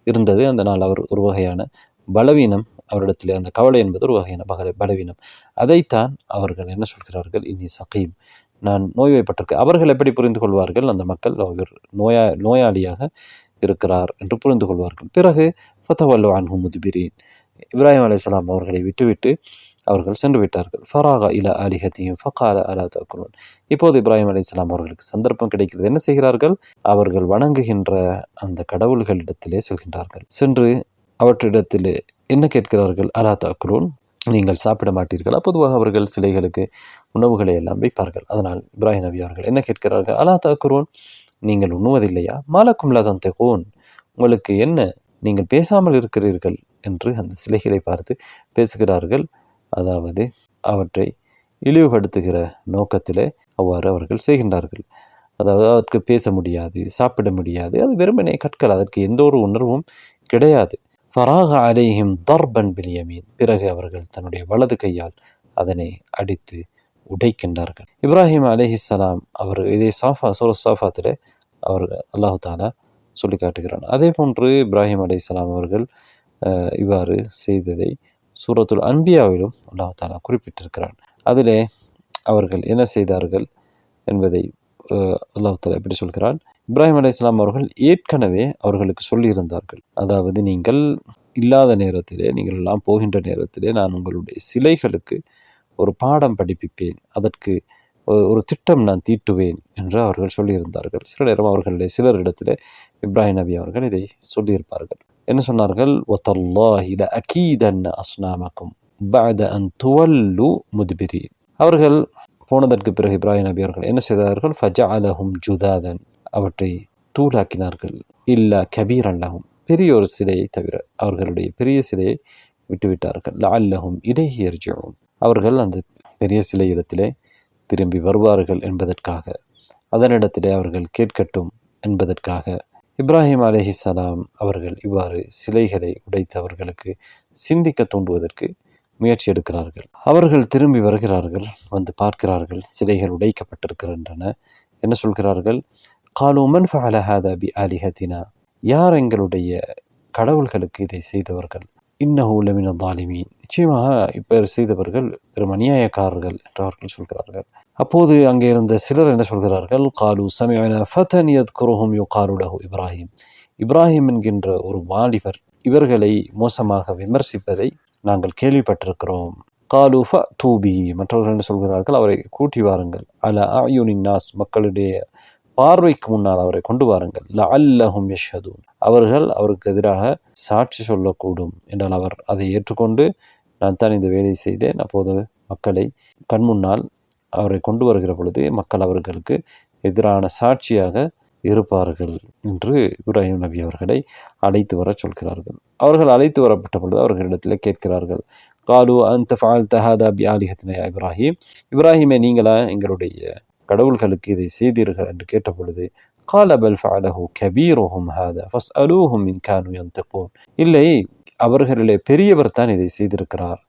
இருந்தது. அந்த நாள் அவர் ஒரு வகையான பலவீனம், அவரிடத்திலே அந்த கவலை என்பது ஒரு வகையான பலவீனம். அதைத்தான் அவர்கள் என்ன சொல்கிறார்கள்? இன்னி சகீம், நான் நோய்வாய்ப்பட்டிருக்கேன். அவர்கள் எப்படி புரிந்து கொள்வார்கள்? அந்த மக்கள் அவர் நோயாளியாக இருக்கிறார் என்று புரிந்து கொள்வார்கள். பிறகு ஃபதவல்லு அன்ஹு முத்பிரீன், இப்ராஹிம் அலைஹிஸ்ஸலாம் அவர்களை விட்டுவிட்டு அவர்கள் சென்று விட்டார்கள். ஃபராக இலா ஆலிஹத்திஹிம் ஃபகால அலா தஅக்குலூன். இப்போது இப்ராஹிம் அலைஹிஸ்ஸலாம் அவர்களுக்கு சந்தர்ப்பம் கிடைக்கிறது. என்ன செய்கிறார்கள்? அவர்கள் வணங்குகின்ற அந்த கடவுள்களிடத்திலே செல்கின்றார்கள். சென்று அவற்றிடத்திலே என்ன கேட்கிறார்கள்? அலா தஅக்குலூன், நீங்கள் சாப்பிட மாட்டீர்களா? பொதுவாக அவர்கள் சிலைகளுக்கு உணவுகளை எல்லாம் வைப்பார்கள். அதனால் இப்ராஹிம் நபி அவர்கள் என்ன கேட்கிறார்கள்? அலா தஅக்குலூன், நீங்கள் உண்ணுவதில்லையா? மாலக்கும் லா தன்திகூன், உங்களுக்கு என்ன, நீங்கள் பேசாமல் இருக்கிறீர்கள் என்று அந்த சிலைகளை பார்த்து பேசுகிறார்கள். அதாவது அவற்றை இழிவுபடுத்துகிற நோக்கத்திலே அவ்வாறு அவர்கள் செய்கின்றார்கள். அதாவது அதற்கு பேச முடியாது, சாப்பிட முடியாது, அது வெறுமனே கற்கள், அதற்கு எந்த ஒரு உணர்வும் கிடையாது. ஃபராக அலைஹிம் தர்பன் பில் யமீன், பிறகு அவர்கள் தன்னுடைய வலது கையால் அதனை அடித்து உடைக்கின்றார்கள். இப்ராஹிம் அலைஹிஸ்ஸலாம் அவர் இதே சூரத் ஸாஃபாத்திலே அவர் அல்லாஹு தஆலா சொல்லி காட்டுகிறான். அதே போன்று இப்ராஹிம் அலைஹிஸ்ஸலாம் அவர்கள் இவ்வாறு செய்ததை சூரத்துல் அன்பியாவிலும் அல்லாஹு தஆலா குறிப்பிட்டிருக்கிறான். அதிலே அவர்கள் என்ன செய்தார்கள்? என்பதை அல்லாஹ் தஆலா எப்படி சொல்கிறான்? இப்ராஹிம் அலைஹிஸ்ஸலாம் அவர்கள் ஏற்கனவே அவர்களுக்கு சொல்லியிருந்தார்கள். அதாவது நீங்கள் இல்லாத நேரத்திலே, நீங்கள் எல்லாம் போகின்ற நேரத்திலே நான் உங்களுடைய சிலைகளுக்கு ஒரு பாடம் படிப்பிப்பேன். அதற்கு ஒரு திட்டம் நான் தீட்டுவேன் என்று அவர்கள் சொல்லியிருந்தார்கள். சில நேரம் அவர்களுடைய சிலரிடத்திலே இப்ராஹிம் நபி அவர்கள் இதை சொல்லியிருப்பார்கள். என்ன சொன்னார்கள்? வதல்லாஹி லஅகீதன்ன அஸ்னாமக்கும் பஅத அன் துவல்லு முத்பிரீன். அவர்கள் போனதற்கு பிறகு இப்ராஹிம் நபி அவர்கள் என்ன செய்தார்கள்? ஃபஜஅலஹும் ஜுதாதன், அவற்றை தூளாக்கினார்கள். இல்லா கபீரன் லஹும், பெரிய ஒரு சிலையை தவிர அவர்களுடைய பெரிய சிலையை விட்டுவிட்டார்கள். லஅல்லஹும் இலைஹி யர்ஜிஊன், அவர்கள் அந்த பெரிய சிலை இடத்திலே திரும்பி வருவார்கள் என்பதற்காக, அதனிடத்திலே அவர்கள் கேட்கட்டும் என்பதற்காக இப்ராஹிம் அலைஹிஸ்ஸலாம் அவர்கள் இவ்வாறு சிலைகளை உடைத்து அவர்களுக்கு சிந்திக்க தூண்டுவதற்கு முயற்சி எடுக்கிறார்கள். அவர்கள் திரும்பி வருகிறார்கள், வந்து பார்க்கிறார்கள், சிலைகள் உடைக்கப்பட்டிருக்கின்றன. என்ன சொல்கிறார்கள்? காலு மன் ஃபஅல ஹாதா பி ஆலிஹத்தினா, யார் எங்களுடைய கடவுள்களுக்கு இதை செய்தவர்கள்? இன்னஹு லமின ஸாலிமீன், நிச்சயமாக இப்ப செய்தவர்கள் பெரும் அநியாயக்காரர்கள் என்று அவர்கள் சொல்கிறார்கள். அப்போது அங்கே இருந்த சிலர் என்ன சொல்கிறார்கள்? காலு சமிஅனா ஃபதன் யத்குருஹும் யுகாலு லஹு இப்ராஹிம், இப்ராஹிம் என்கின்ற ஒரு வாலிபர் இவர்களை மோசமாக விமர்சிப்பதை நாங்கள் கேள்விப்பட்டிருக்கிறோம். காலு ஃபஅது பிஹி, மற்றவர்கள் என்ன சொல்கிறார்கள்? அவரை கூட்டி வாருங்கள். அலா அயுனின் நாஸ், மக்களுடைய பார்வைக்கு முன்னால் அவரை கொண்டு வாருங்கள். லஅல்லஹும் யஷ்ஹதூன், அவர்கள் அவருக்கு எதிராக சாட்சி சொல்லக்கூடும் என்றால் அவர் அதை ஏற்றுக்கொண்டு நான் தான் இந்த வேலையை செய்தேன், அப்போது மக்களை கண்முன்னால் அவரை கொண்டு வருகிற பொழுது மக்கள் அவர்களுக்கு எதிரான சாட்சியாக இருப்பார்கள் என்று இப்ராஹிம் நபி அவர்களை அழைத்து வர சொல்கிறார்கள். அவர்கள் அழைத்து வரப்பட்ட பொழுது அவர்களிடத்தில் கேட்கிறார்கள். காலு அன்த ஃபஅல்த ஹாதா பி ஆலிஹத்தினா யா இப்ராஹிம், இப்ராஹிமே நீங்களா எங்களுடைய கடவுள்களுக்கு இதை செய்தீர்கள் என்று கேட்ட பொழுது, கால பல் ஃபஅலஹு கபீருஹும் ஹாதா ஃபஸ்அலூஹும் இன் கானூ யன்திகூன், இல்லை அவர்களிலே பெரியவர் தான் இதை செய்திருக்கிறார்,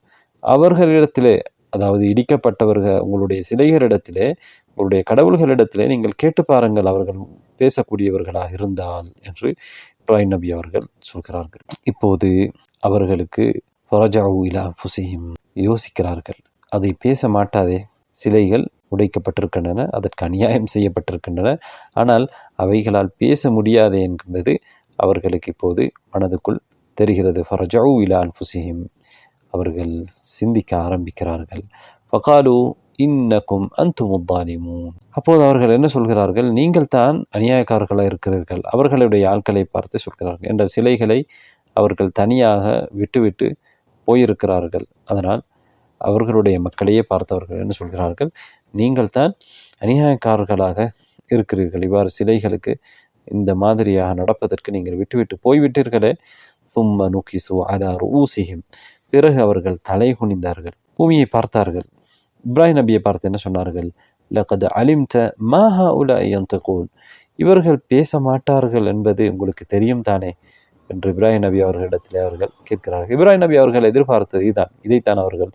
அவர்களிடத்திலே, அதாவது இடிக்கப்பட்டவர்கள் உங்களுடைய சிலைகளிடத்திலே, உங்களுடைய கடவுள்களிடத்திலே நீங்கள் கேட்டு பாருங்கள் அவர்கள் பேசக்கூடியவர்களாக இருந்தால் என்று இப்ராஹிம் நபி அவர்கள் சொல்கிறார்கள். இப்போது அவர்களுக்கு ஃபரஜஉ இலா அன்ஃபுஸிஹிம், யோசிக்கிறார்கள். அதை பேச மாட்டாதே, சிலைகள் உடைக்கப்பட்டிருக்கின்றன, அதற்கு அநியாயம் செய்யப்பட்டிருக்கின்றன, ஆனால் அவைகளால் பேச முடியாது என்பது அவர்களுக்கு இப்போது மனதுக்குள் தெரிகிறது. ஃபரஜஉ இலா அன்ஃபுஸிஹிம், அவர்கள் சிந்திக்க ஆரம்பிக்கிறார்கள். ஃபகாலு இன்னக்கும் அன்துமுத் ஸாலிமூன், அப்போது அவர்கள் என்ன சொல்கிறார்கள்? நீங்கள் தான் அநியாயக்காரர்களாக இருக்கிறீர்கள். அவர்களுடைய ஆட்களை பார்த்து சொல்கிறார்கள், என்ற சிலைகளை அவர்கள் தனியாக விட்டுவிட்டு போயிருக்கிறார்கள். அதனால் அவர்களுடைய மக்களையே பார்த்தவர்கள் என்ன சொல்கிறார்கள்? நீங்கள் தான் அநியாயக்காரர்களாக இருக்கிறீர்கள், இவ்வாறு சிலைகளுக்கு இந்த மாதிரியாக நடப்பதற்கு நீங்கள் விட்டுவிட்டு போய்விட்டீர்களே. சும்ம நுகிசு அலா ரூசிஹிம், பிறகு அவர்கள் தலை குனிந்தார்கள், பூமியை பார்த்தார்கள். இப்ராஹிம் நபியை பார்த்து என்ன சொன்னார்கள்? லகத் அலிம்த மா ஹாஉலாஇ யன்திகூன், இவர்கள் பேச மாட்டார்கள் என்பது உங்களுக்கு தெரியும் தானே என்று இப்ராஹிம் நபி அவர்களிடத்தில் அவர்கள் கேட்கிறார்கள். இப்ராஹிம் நபி அவர்கள் எதிர்பார்த்தது இதைத்தான் அவர்கள்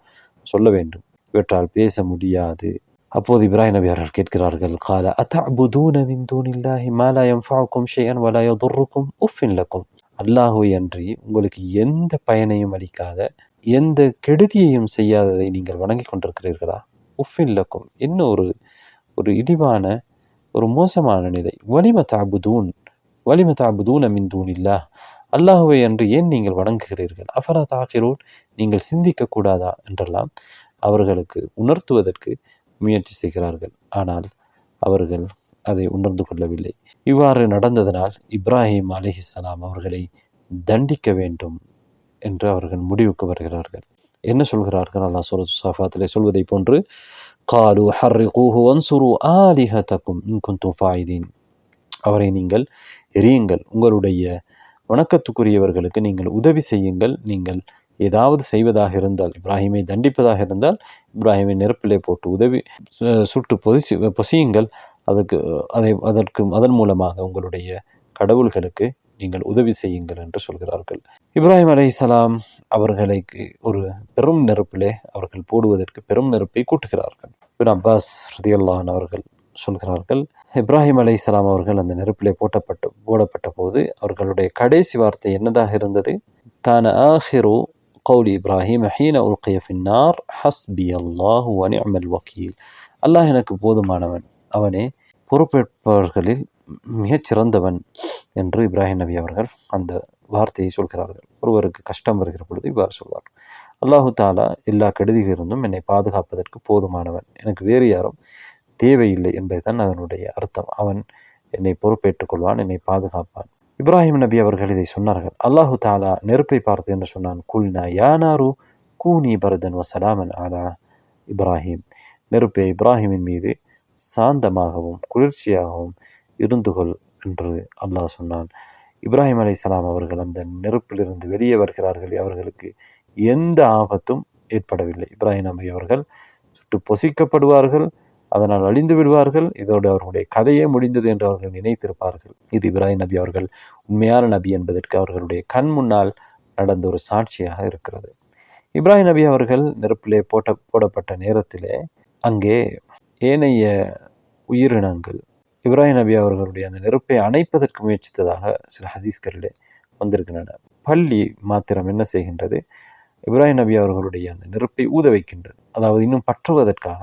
சொல்ல வேண்டும், இவற்றால் பேச முடியாது. அப்போது இப்ராஹிம் நபி அவர்கள் கேட்கிறார்கள், கால அத்தஅபுதூன மின் தூனில்லாஹி மா லா யன்ஃபஉக்கும் ஷைஅன் வலா யதுர்ருக்கும் உஃபின் லக்கும், அல்லாஹ்வை அன்றி உங்களுக்கு எந்த பயனையும் அளிக்காத, எந்த கெடுதியையும் செய்யாததை நீங்கள் வணங்கி கொண்டிருக்கிறீர்களா? உஃபின் லக்கும், இன்னும் ஒரு இழிவான, ஒரு மோசமான நிலை. வலிம தஅபுதூன மின் தூனில்லாஹ், அல்லாஹ்வை அன்று ஏன் நீங்கள் வணங்குகிறீர்கள்? அஃபலா தஅகிலூன், நீங்கள் சிந்திக்க கூடாதா என்றெல்லாம் அவர்களுக்கு உணர்த்துவதற்கு முயற்சி செய்கிறார்கள். ஆனால் அவர்கள் அதை உணர்ந்து கொள்ளவில்லை. இவ்வாறு நடந்ததனால் இப்ராஹிம் அலைஹிஸ்ஸலாம் அவர்களை தண்டிக்க வேண்டும் என்று அவர்கள் முடிவுக்கு வருகிறார்கள். என்ன சொல்கிறார்கள்? அல்லாஹ் சூரத்து ஸாஃபாத்திலே சொல்வதை போன்று, காலு ஹர்ரிகூஹு வன்சுரு ஆலிஹதக்கும் இன் குன்தும் ஃபாயிலின், அவரை நீங்கள் எரியுங்கள், உங்களுடைய வணக்கத்துக்குரியவர்களுக்கு நீங்கள் உதவி செய்யுங்கள், நீங்கள் ஏதாவது செய்வதாக இருந்தால், இப்ராஹிமை தண்டிப்பதாக இருந்தால் இப்ராஹிமை நெருப்பிலே போட்டு சுட்டு பொசியுங்கள், அதன் மூலமாக உங்களுடைய கடவுள்களுக்கு நீங்கள் உதவி செய்யுங்கள் என்று சொல்கிறார்கள். இப்ராஹிம் அலைஹிஸ்ஸலாம் அவர்களுக்கு ஒரு பெரும் நெருப்பிலே அவர்கள் போடுவதற்கு பெரும் நெருப்பை கூட்டுகிறார்கள். இப்னு அப்பாஸ் ரலியல்லாஹு அன்ஹு அவர்கள் சொல்கிறார்கள், இப்ராஹிம் அலைஹிஸ்ஸலாம் அவர்கள் அந்த நெருப்பிலே போடப்பட்ட போது அவர்களுடைய கடைசி வார்த்தை என்னதாக இருந்தது? கான ஆஹிரு கௌலி இப்ராஹிம் ஹீன உல்கிய ஃபின்னார் ஹஸ்பி அல்லாஹு வ நிஅமல் வக்கீல், அல்லாஹ் எனக்கு போதுமானவன், அவனே பொறுப்பேற்பவர்களில் மிகச்சிறந்தவன் என்று இப்ராஹிம் நபி அவர்கள் அந்த வார்த்தையை சொல்கிறார்கள். ஒருவருக்கு கஷ்டம் வருகிற பொழுது இவ்வாறு சொல்வார், அல்லாஹு தாலா எல்லா கெடுதிகளிலிருந்தும் என்னை பாதுகாப்பதற்கு போதுமானவன், எனக்கு வேறு யாரும் தேவையில்லை என்பதுதான் அதனுடைய அர்த்தம். அவன் என்னை பொறுப்பேற்றுக் கொள்வான், என்னை பாதுகாப்பான். இப்ராஹிம் நபி அவர்கள் இதை சொன்னார்கள். அல்லாஹு தாலா நெருப்பை பார்த்து என்று சொன்னான், குல்னா யானாரு கூனி பரதன் வசலாமன் அலா இப்ராஹிம், நெருப்பே இப்ராஹிமின் மீது சாந்தமாகவும் குளிர்ச்சியாகவும் இருந்துகொள் என்று அல்லாஹ் சொன்னான். இப்ராஹிம் அலைஹிஸ்ஸலாம் அவர்கள் அந்த நெருப்பிலிருந்து வெளியே வருகிறார்கள். அவர்களுக்கு எந்த ஆபத்தும் ஏற்படவில்லை. இப்ராஹிம் நபி அவர்கள் சுட்டு பொசிக்கப்படுவார்கள், அதனால் அழிந்து விடுவார்கள், இதோடு அவர்களுடைய கதையே முடிந்தது என்று அவர்கள் நினைத்திருப்பார்கள். இது இப்ராஹிம் நபி அவர்கள் உண்மையான நபி என்பதற்கு அவர்களுடைய கண் முன்னால் நடந்த ஒரு சாட்சியாக இருக்கிறது. இப்ராஹிம் நபி அவர்கள் நெருப்பிலே போடப்பட்ட நேரத்திலே அங்கே ஏனைய உயிரினங்கள் இப்ராஹிம் நபி அவர்களுடைய அந்த நெருப்பை அணைப்பதற்கு முயற்சித்ததாக சில ஹதீஸ்களிலே வந்திருக்கின்றன. பள்ளி மாத்திரம் என்ன செய்கின்றது, இப்ராஹிம் நபி அவர்களுடைய அந்த நெருப்பை ஊத வைக்கின்றது, அதாவது இன்னும் பற்றுவதற்காக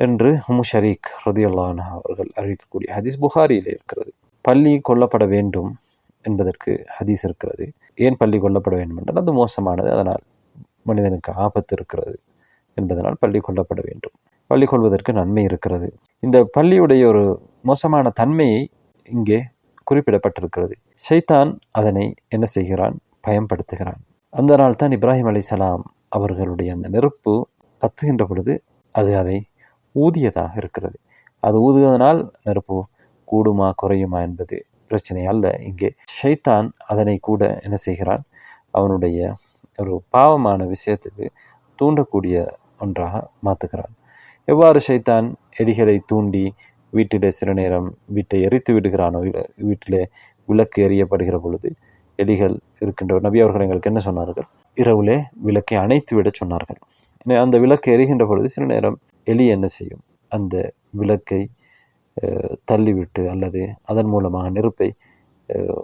என்று ஷரீக் ரலியல்லாஹு அன்ஹு அவர்கள் அறிவிக்கக்கூடிய ஹதீஸ் புகாரியிலே இருக்கிறது. பள்ளி கொல்லப்பட வேண்டும் என்பதற்கு ஹதீஸ் இருக்கிறது. ஏன் பள்ளி கொல்லப்பட வேண்டும் என்றால் அது மோசமானது, அதனால் மனிதனுக்கு ஆபத்து இருக்கிறது என்பதனால் பள்ளி கொல்லப்பட வேண்டும். பள்ளி கொள்வதற்கு நன்மை இருக்கிறது. இந்த பள்ளியுடைய ஒரு மோசமான தன்மையை இங்கே குறிப்பிடப்பட்டிருக்கிறது. ஷைத்தான் அதனை என்ன செய்கிறான், பயன்படுத்துகிறான். அந்த நாள் தான் இப்ராஹிம் அலைஹிஸ்ஸலாம் அவர்களுடைய அந்த நெருப்பு பத்துகின்ற பொழுது அது அதை ஊதியதாக இருக்கிறது. அது ஊதுவதனால் நெருப்பு கூடுமா குறையுமா என்பது பிரச்சனை அல்ல. இங்கே ஷைத்தான் அதனை கூட என்ன செய்கிறான், அவனுடைய ஒரு பாவமான விஷயத்துக்கு தூண்டக்கூடிய ஒன்றாக மாற்றுகிறான். எவ்வாறு ஷைத்தான் எலிகளை தூண்டி வீட்டிலே சில நேரம் வீட்டை எரித்து விடுகிறானோ, வீட்டிலே விளக்கு எறியப்படுகிற பொழுது எலிகள் இருக்கின்ற நபி அவர்கள் எங்களுக்கு என்ன சொன்னார்கள், இரவுலே விளக்கை அணைத்து விட சொன்னார்கள். அந்த விளக்கு எரிகின்ற பொழுது சில நேரம் எலி என்ன செய்யும், அந்த விளக்கை தள்ளிவிட்டு அல்லது அதன் மூலமாக நெருப்பை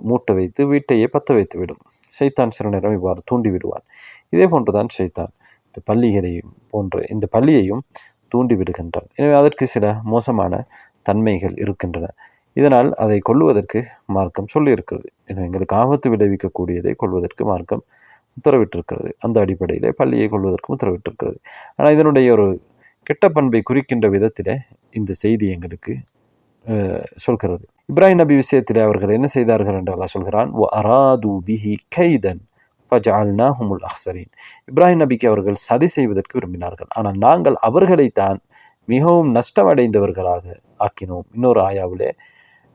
மூட்ட வைத்து வீட்டையே பற்ற வைத்து விடும். ஷைத்தான் சில நேரம் இவ்வாறு தூண்டி விடுவான். இதே போன்றுதான் ஷைத்தான் இந்த பள்ளிகளையும் போன்ற இந்த பள்ளியையும் தூண்டி விடுகின்றான். எனவே அதற்கு சில மோசமான தன்மைகள் இருக்கின்றன. இதனால் அதை கொள்வதற்கு மார்க்கம் சொல்லியிருக்கிறது. எங்களுக்கு ஆபத்து விளைவிக்கக்கூடியதை கொள்வதற்கு மார்க்கம் உத்தரவிட்டிருக்கிறது. அந்த அடிப்படையிலே பள்ளியை கொள்வதற்கும் உத்தரவிட்டிருக்கிறது. ஆனால் இதனுடைய ஒரு கெட்ட பண்பை குறிக்கின்ற விதத்திலே இந்த செய்தி எங்களுக்கு சொல்கிறது. இப்ராஹிம் நபி விஷயத்திலே அவர்கள் என்ன செய்தார்கள் என்று அல்லாஹ் சொல்கிறான், வஅராது பிஹி கைதன் ஃபஜஅல்நாஹுமுல் அக்ஸரீன். இப்ராஹிம் நபிக்கு அவர்கள் சதி செய்வதற்கு விரும்பினார்கள், ஆனால் நாங்கள் அவர்களைத்தான் மிகவும் நஷ்டமடைந்தவர்களாக ஆக்கினோம். இன்னொரு ஆயாவிலே,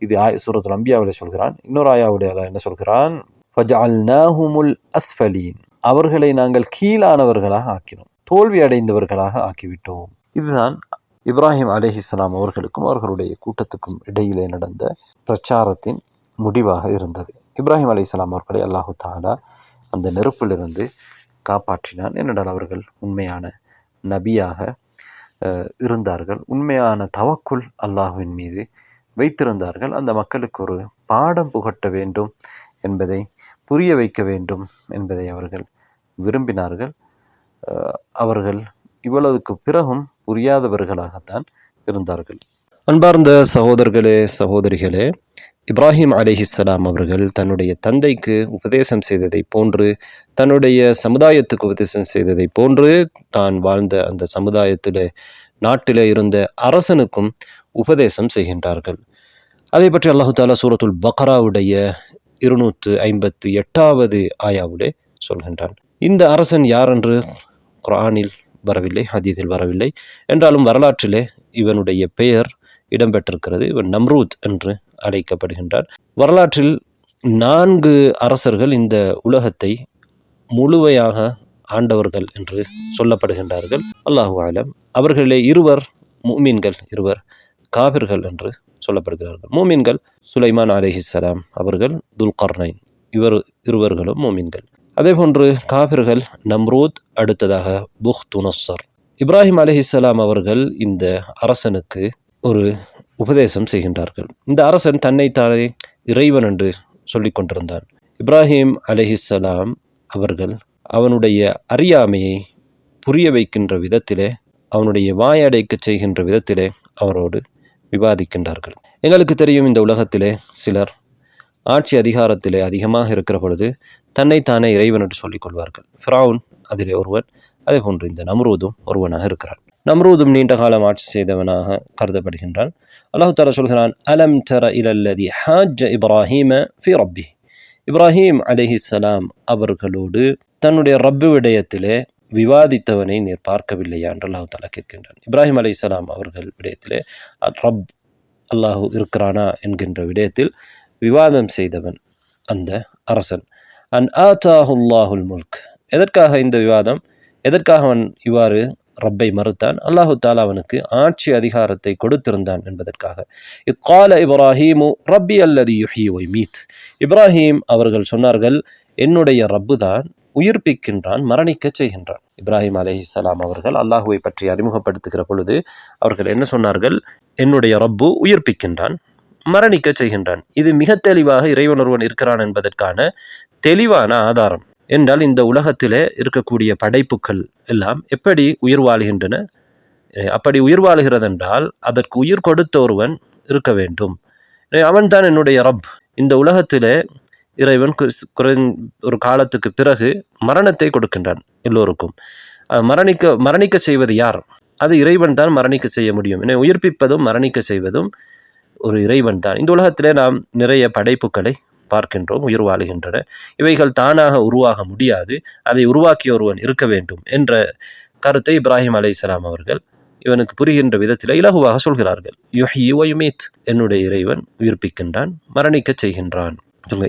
இது சூரத்துல் அம்பியாவிலே சொல்கிறான். இன்னொரு ஆயாவிலே அல்லாஹ் என்ன சொல்கிறான், ஃபஜஅல்நாஹுமுல் அஸ்ஃபலீன், அவர்களை நாங்கள் கீழானவர்களாக ஆக்கினோம், தோல்வி அடைந்தவர்களாக ஆக்கிவிட்டோம். இதுதான் இப்ராஹிம் அலைஹிஸ்ஸலாம் அவர்களுக்கும் அவர்களுடைய கூட்டத்துக்கும் இடையிலே நடந்த பிரச்சாரத்தின் முடிவாக இருந்தது. இப்ராஹிம் அலைஹிஸ்ஸலாம் அவர்களை அல்லாஹு தஆலா அந்த நெருப்பிலிருந்து காப்பாற்றினான். ஏனென்றால் அவர்கள் உண்மையான நபியாக இருந்தார்கள், உண்மையான தவக்குல் அல்லாஹ்வின் மீது வைத்திருந்தார்கள். அந்த மக்களுக்கு ஒரு பாடம் புகட்ட வேண்டும் என்பதை புரிய வைக்க வேண்டும் என்பதை அவர்கள் விரும்பினார்கள். அவர்கள் இவ்வளவுக்கு பிறகும் புரியாதவர்களாகத்தான் இருந்தார்கள். அன்பார்ந்த சகோதரர்களே, சகோதரிகளே, இப்ராஹிம் அலைஹிஸ்ஸலாம் அவர்கள் தன்னுடைய தந்தைக்கு உபதேசம் செய்ததை போன்று, தன்னுடைய சமுதாயத்துக்கு உபதேசம் செய்ததை போன்று, தான் வாழ்ந்த அந்த சமுதாயத்திலே நாட்டிலே இருந்த அரசனுக்கும் உபதேசம் செய்கின்றார்கள். அதை பற்றி அல்லாஹு தஆலா சூரத்துல் பக்ராவுடைய 258வது ஆயாவிலே சொல்கின்றான். இந்த அரசன் யார் என்று குர்ஆனில் வரவில்லை, ஹதீஸில் வரவில்லை. என்றாலும் வரலாற்றிலே இவனுடைய பெயர் இடம்பெற்றிருக்கிறது. இவன் நம்ரூத் என்று அழைக்கப்படுகின்றார். வரலாற்றில் 4 அரசர்கள் இந்த உலகத்தை முழுமையாக ஆண்டவர்கள் என்று சொல்லப்படுகின்றார்கள். அல்லாஹு ஆலம். அவர்களிலே 2 முஃமின்கள், 2 காஃபிர்கள் என்று சொல்லப்படுகிறார்கள். மூமின்கள் சுலைமான் அலைஹிஸ்ஸலாம் அவர்கள், துல்கர்னைன், இவர் இருவர்களும் மூமின்கள். அதேபோன்று காஃபிர்கள் நம்ரூத், அடுத்ததாக புக்துநஸ்ஸர். இப்ராஹிம் அலைஹிஸ்ஸலாம் அவர்கள் இந்த அரசனுக்கு ஒரு உபதேசம் செய்கின்றார்கள். இந்த அரசன் தன்னைத்தானே இறைவன் என்று சொல்லிக் கொண்டிருந்தான். இப்ராஹிம் அலைஹிஸ்ஸலாம் அவர்கள் அவனுடைய அறியாமையை புரிய வைக்கின்ற விதத்திலே, அவனுடைய வாயடைக்க செய்கின்ற விதத்திலே அவரோடு விவாதிக்கின்றார்கள். எங்களுக்கு தெரியும், இந்த உலகத்திலே சிலர் ஆட்சி அதிகாரத்திலே அதிகமாக இருக்கிற பொழுது தன்னைத்தானே இறைவன் என்று சொல்லிக் கொள்வார்கள். ஃபிரவுன் அதிலே ஒருவன், அதே போன்று இந்த நம்ரூதும் ஒருவனாக இருக்கிறான். நம்ரூதும் நீண்ட காலம் ஆட்சி செய்தவனாக கருதப்படுகின்றான். அல்லாஹ் தஆலா சொல்கிறான், அலம் தர இலல்லதி ஹாஜ்ஜ இப்ராஹீம ஃபி ரப்பி. இப்ராஹீம் அலைஹிஸ்ஸலாம் அவர்களோடு தன்னுடைய ரப்பு விடயத்திலே விவாதித்தவனை நீர் பார்க்கவில்லையா என்று அல்லாஹ் தஆலா கேட்கின்றான். இப்ராஹிம் அலைஹிஸ்ஸலாம் அவர்கள் விடயத்திலே ரப் அல்லாஹு இருக்கிறானா என்கின்ற விடயத்தில் விவாதம் செய்தவன் அந்த அரசன். அன் ஆத்தாஹுல்லாஹுல் முல்க். எதற்காக இந்த விவாதம்? எதற்காக அவன் இவ்வாறு ரப்பை மறுத்தான்? அல்லாஹு தஆலா அவனுக்கு ஆட்சி அதிகாரத்தை கொடுத்திருந்தான் என்பதற்காக. இக்கால இப்ராஹீமு ரப்பி அல்லதி யுஹ்யி வ யுமீத். இப்ராஹீம் அவர்கள் சொன்னார்கள், என்னுடைய ரப்பு தான் உயிர்ப்பிக்கின்றான், மரணிக்க செய்கின்றான். இப்ராஹிம் அலைஹிஸ்ஸலாம் அவர்கள் அல்லாஹுவை பற்றி அறிமுகப்படுத்துகிற பொழுது அவர்கள் என்ன சொன்னார்கள்? என்னுடைய ரப்பு உயிர்ப்பிக்கின்றான், மரணிக்க செய்கின்றான். இது மிக தெளிவாக இறைவன் ஒருவன் இருக்கிறான் என்பதற்கான தெளிவான ஆதாரம். என்றால் இந்த உலகத்திலே இருக்கக்கூடிய படைப்புகள் எல்லாம் எப்படி உயிர் வாழ்கின்றன? அப்படி உயிர் வாழ்கிறது என்றால் அதற்கு உயிர் கொடுத்த ஒருவன் இருக்க வேண்டும். அவன்தான் என்னுடைய ரப். இந்த உலகத்திலே இறைவன் ஒரு காலத்துக்கு பிறகு மரணத்தை கொடுக்கின்றான் எல்லோருக்கும். மரணிக்க செய்வது யார்? அது இறைவன் தான் மரணிக்க செய்ய முடியும். உயிர்ப்பிப்பதும் மரணிக்க செய்வதும் ஒரு இறைவன் தான். இந்த உலகத்திலே நாம் நிறைய படைப்புகளை பார்க்கின்றோம், உயிர் வாழுகின்றன. இவைகள் தானாக உருவாக முடியாது, அதை உருவாக்கிய ஒருவன் இருக்க வேண்டும் என்ற கருத்தை இப்ராஹிம் அலைஹிஸ்ஸலாம் அவர்கள் இவனுக்கு புரிகின்ற விதத்தில் இலகுவாக சொல்கிறார்கள். யுஹ்யி வ யுமீத். என்னுடைய இறைவன் உயிர்ப்பிக்கின்றான், மரணிக்க செய்கின்றான்.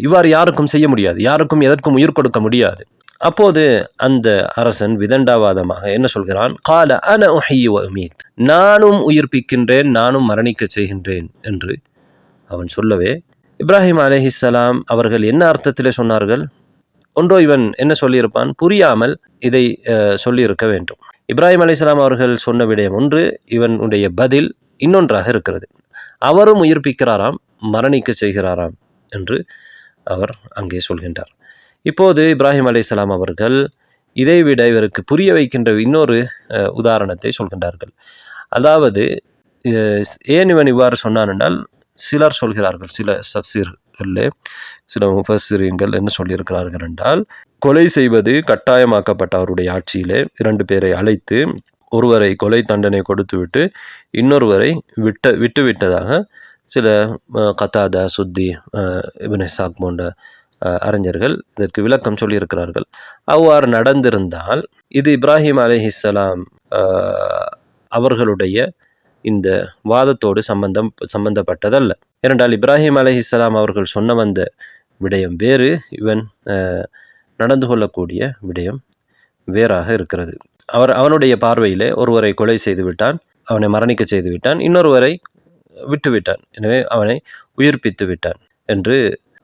இவ்வாறு யாருக்கும் செய்ய முடியாது, யாருக்கும் எதற்கும் உயிர் கொடுக்க முடியாது. அப்போது அந்த அரசன் விதண்டாவாதமாக என்ன சொல்கிறான்? கால அன உஹ்யி வ உமீத். நானும் உயிர்ப்பிக்கின்றேன், நானும் மரணிக்க செய்கின்றேன் என்று அவன் சொல்லவே, இப்ராஹிம் அலைஹிஸ்ஸலாம் அவர்கள் என்ன அர்த்தத்திலே சொன்னார்கள்? ஒன்றோ இவன் என்ன சொல்லியிருப்பான், புரியாமல் இதை சொல்லியிருக்க வேண்டும். இப்ராஹிம் அலைஹிஸ்ஸலாம் அவர்கள் சொன்ன விடயம் ஒன்று, இவனுடைய பதில் இன்னொன்றாக இருக்கிறது. அவரும் உயிர்ப்பிக்கிறாராம், மரணிக்க செய்கிறாராம் என்று அவர் அங்கே சொல்கின்றார். இப்போது இப்ராஹிம் அலைஹிஸ்ஸலாம் அவர்கள் இதைவிட இவருக்கு புரிய வைக்கின்ற இன்னொரு உதாரணத்தை சொல்கின்றார்கள். அதாவது ஏன் இவன் இவ்வாறு சொன்னான் என்றால், சிலர் சொல்கிறார்கள், சில தஃசீர்களிலே சில முஃபஸ்ஸிரீன்கள் என்ன சொல்லியிருக்கிறார்கள் என்றால், கொலை செய்வது கட்டாயமாக்கப்பட்ட அவருடைய ஆட்சியிலே 2 பேரை அழைத்து ஒருவரை கொலை தண்டனை கொடுத்துவிட்டு இன்னொருவரை விட்டுவிட்டதாக சில கத்தாதா, சுத்தி, இப்னு இஸ்ஹாக் போன்ற அறிஞர்கள் இதற்கு விளக்கம் சொல்லியிருக்கிறார்கள். அவ்வாறு நடந்திருந்தால் இது இப்ராஹிம் அலைஹிஸ்ஸலாம் அவர்களுடைய இந்த வாதத்தோடு சம்பந்தப்பட்டதல்ல. ஏனென்றால் இப்ராஹிம் அலைஹிஸ்ஸலாம் அவர்கள் சொன்ன வந்த விடயம் வேறு, இவன் நடந்து கொள்ளக்கூடிய விடயம் வேறாக இருக்கிறது. அவனுடைய பார்வையிலே ஒருவரை கொலை செய்து விட்டான், அவனை மரணிக்க செய்து விட்டான், இன்னொருவரை விட்டுவிட்டான், எனவே அவனை உயிர்ப்பித்து விட்டான் என்று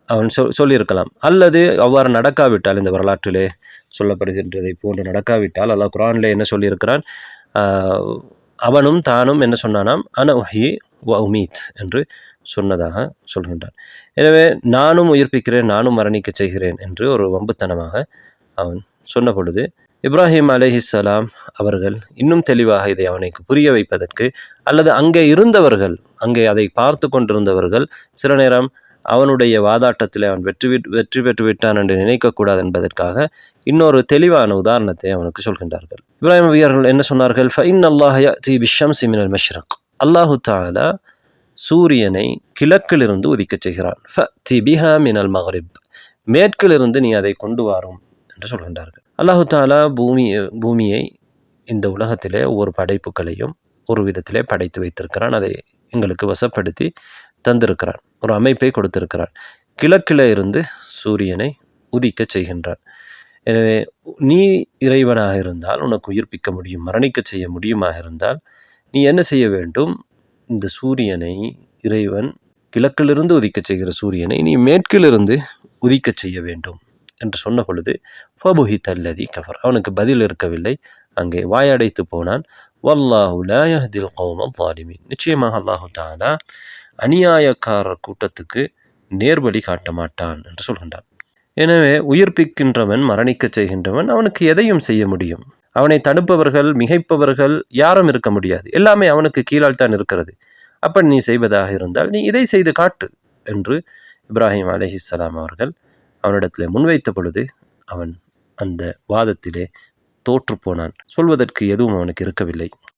அவன் சொல்லியிருக்கலாம். அல்லது அவ்வாறு நடக்காவிட்டால், இந்த வரலாற்றிலே சொல்லப்படுகின்றதை போன்று நடக்காவிட்டால், அல்லாஹ் குர்ஆனிலே என்ன சொல்லியிருக்கிறான்? அவனும் தானும் என்ன சொன்னானாம்? அன உஹ்யி வ உமீத் என்று சொன்னதாக சொல்கின்றான். எனவே நானும் உயிர்ப்பிக்கிறேன், நானும் மரணிக்க செய்கிறேன் என்று ஒரு வம்புத்தனமாக அவன் சொன்ன பொழுது இப்ராஹிம் அலைஹிஸ்ஸலாம் அவர்கள் இன்னும் தெளிவாக இதை அவனுக்கு புரிய வைப்பதற்கு, அல்லது அங்கே இருந்தவர்கள், அங்கே அதை பார்த்து கொண்டிருந்தவர்கள் சில நேரம் அவனுடைய வாதாட்டத்தில் அவன் வெற்றி பெற்று விட்டான் என்று நினைக்கக்கூடாது என்பதற்காக இன்னொரு தெளிவான உதாரணத்தை அவனுக்கு சொல்கின்றார்கள். இப்ராஹிம் அவர்கள் என்ன சொன்னார்கள்? ஃபஇன்னல்லாஹ யஅதி பிஷ்ஷம்ஸி மினல் மஷ்ரிக். அல்லாஹு தஆலா சூரியனை கிழக்கிலிருந்து உதிக்கச் செய்கிறான். ஃபஅதி பிஹா மினல் மக்ரிப். மேற்கிலிருந்து நீ அதை கொண்டு வாரும் என்று சொல்கின்றார்கள். அல்லாஹு தஆலா பூமியை இந்த உலகத்திலே ஒவ்வொரு படைப்புகளையும் ஒரு விதத்திலே படைத்து வைத்திருக்கிறான். அதை எங்களுக்கு வசப்படுத்தி தந்திருக்கிறான், ஒரு அமைப்பை கொடுத்திருக்கிறான். கிழக்கில் இருந்து சூரியனை உதிக்க செய்கின்றான். எனவே நீ இறைவனாக இருந்தால் உனக்கு உயிர்ப்பிக்க முடியும், மரணிக்க செய்ய முடியுமாக இருந்தால் நீ என்ன செய்ய வேண்டும்? இந்த சூரியனை, இறைவன் கிழக்கிலிருந்து உதிக்க செய்கிற சூரியனை நீ மேற்கிலிருந்து உதிக்க செய்ய வேண்டும் என்று சொன்ன பொழுது ஃபபுஹித அல்லதி கஃபர். அவனுக்கு பதில் இருக்கவில்லை, அங்கே வாயடைத்து போனான். வல்லாஹு லா யஹ்தில் கௌம ஸாலிமீன். நிச்சயமாக அல்லாஹு தஆலா அநியாயக்காரர் கூட்டத்துக்கு நேர்வழி காட்ட மாட்டான் என்று சொல்கின்றான். எனவே உயிர்ப்பிக்கின்றவன், மரணிக்க செய்கின்றவன், அவனுக்கு எதையும் செய்ய முடியும். அவனை தடுப்பவர்கள், மிகைப்பவர்கள் யாரும் இருக்க முடியாது. எல்லாமே அவனுக்கு கீழால் தான் இருக்கிறது. அப்படி நீ செய்வதாக இருந்தால் நீ இதை செய்து காட்டு என்று இப்ராஹிம் அலைஹிஸ்ஸலாம் அவர்கள் அவனிடத்தில் முன்வைத்த பொழுது அவன் அந்த வாதத்திலே தோற்று போனான். சொல்வதற்கு எதுவும் அவனுக்கு இருக்கவில்லை.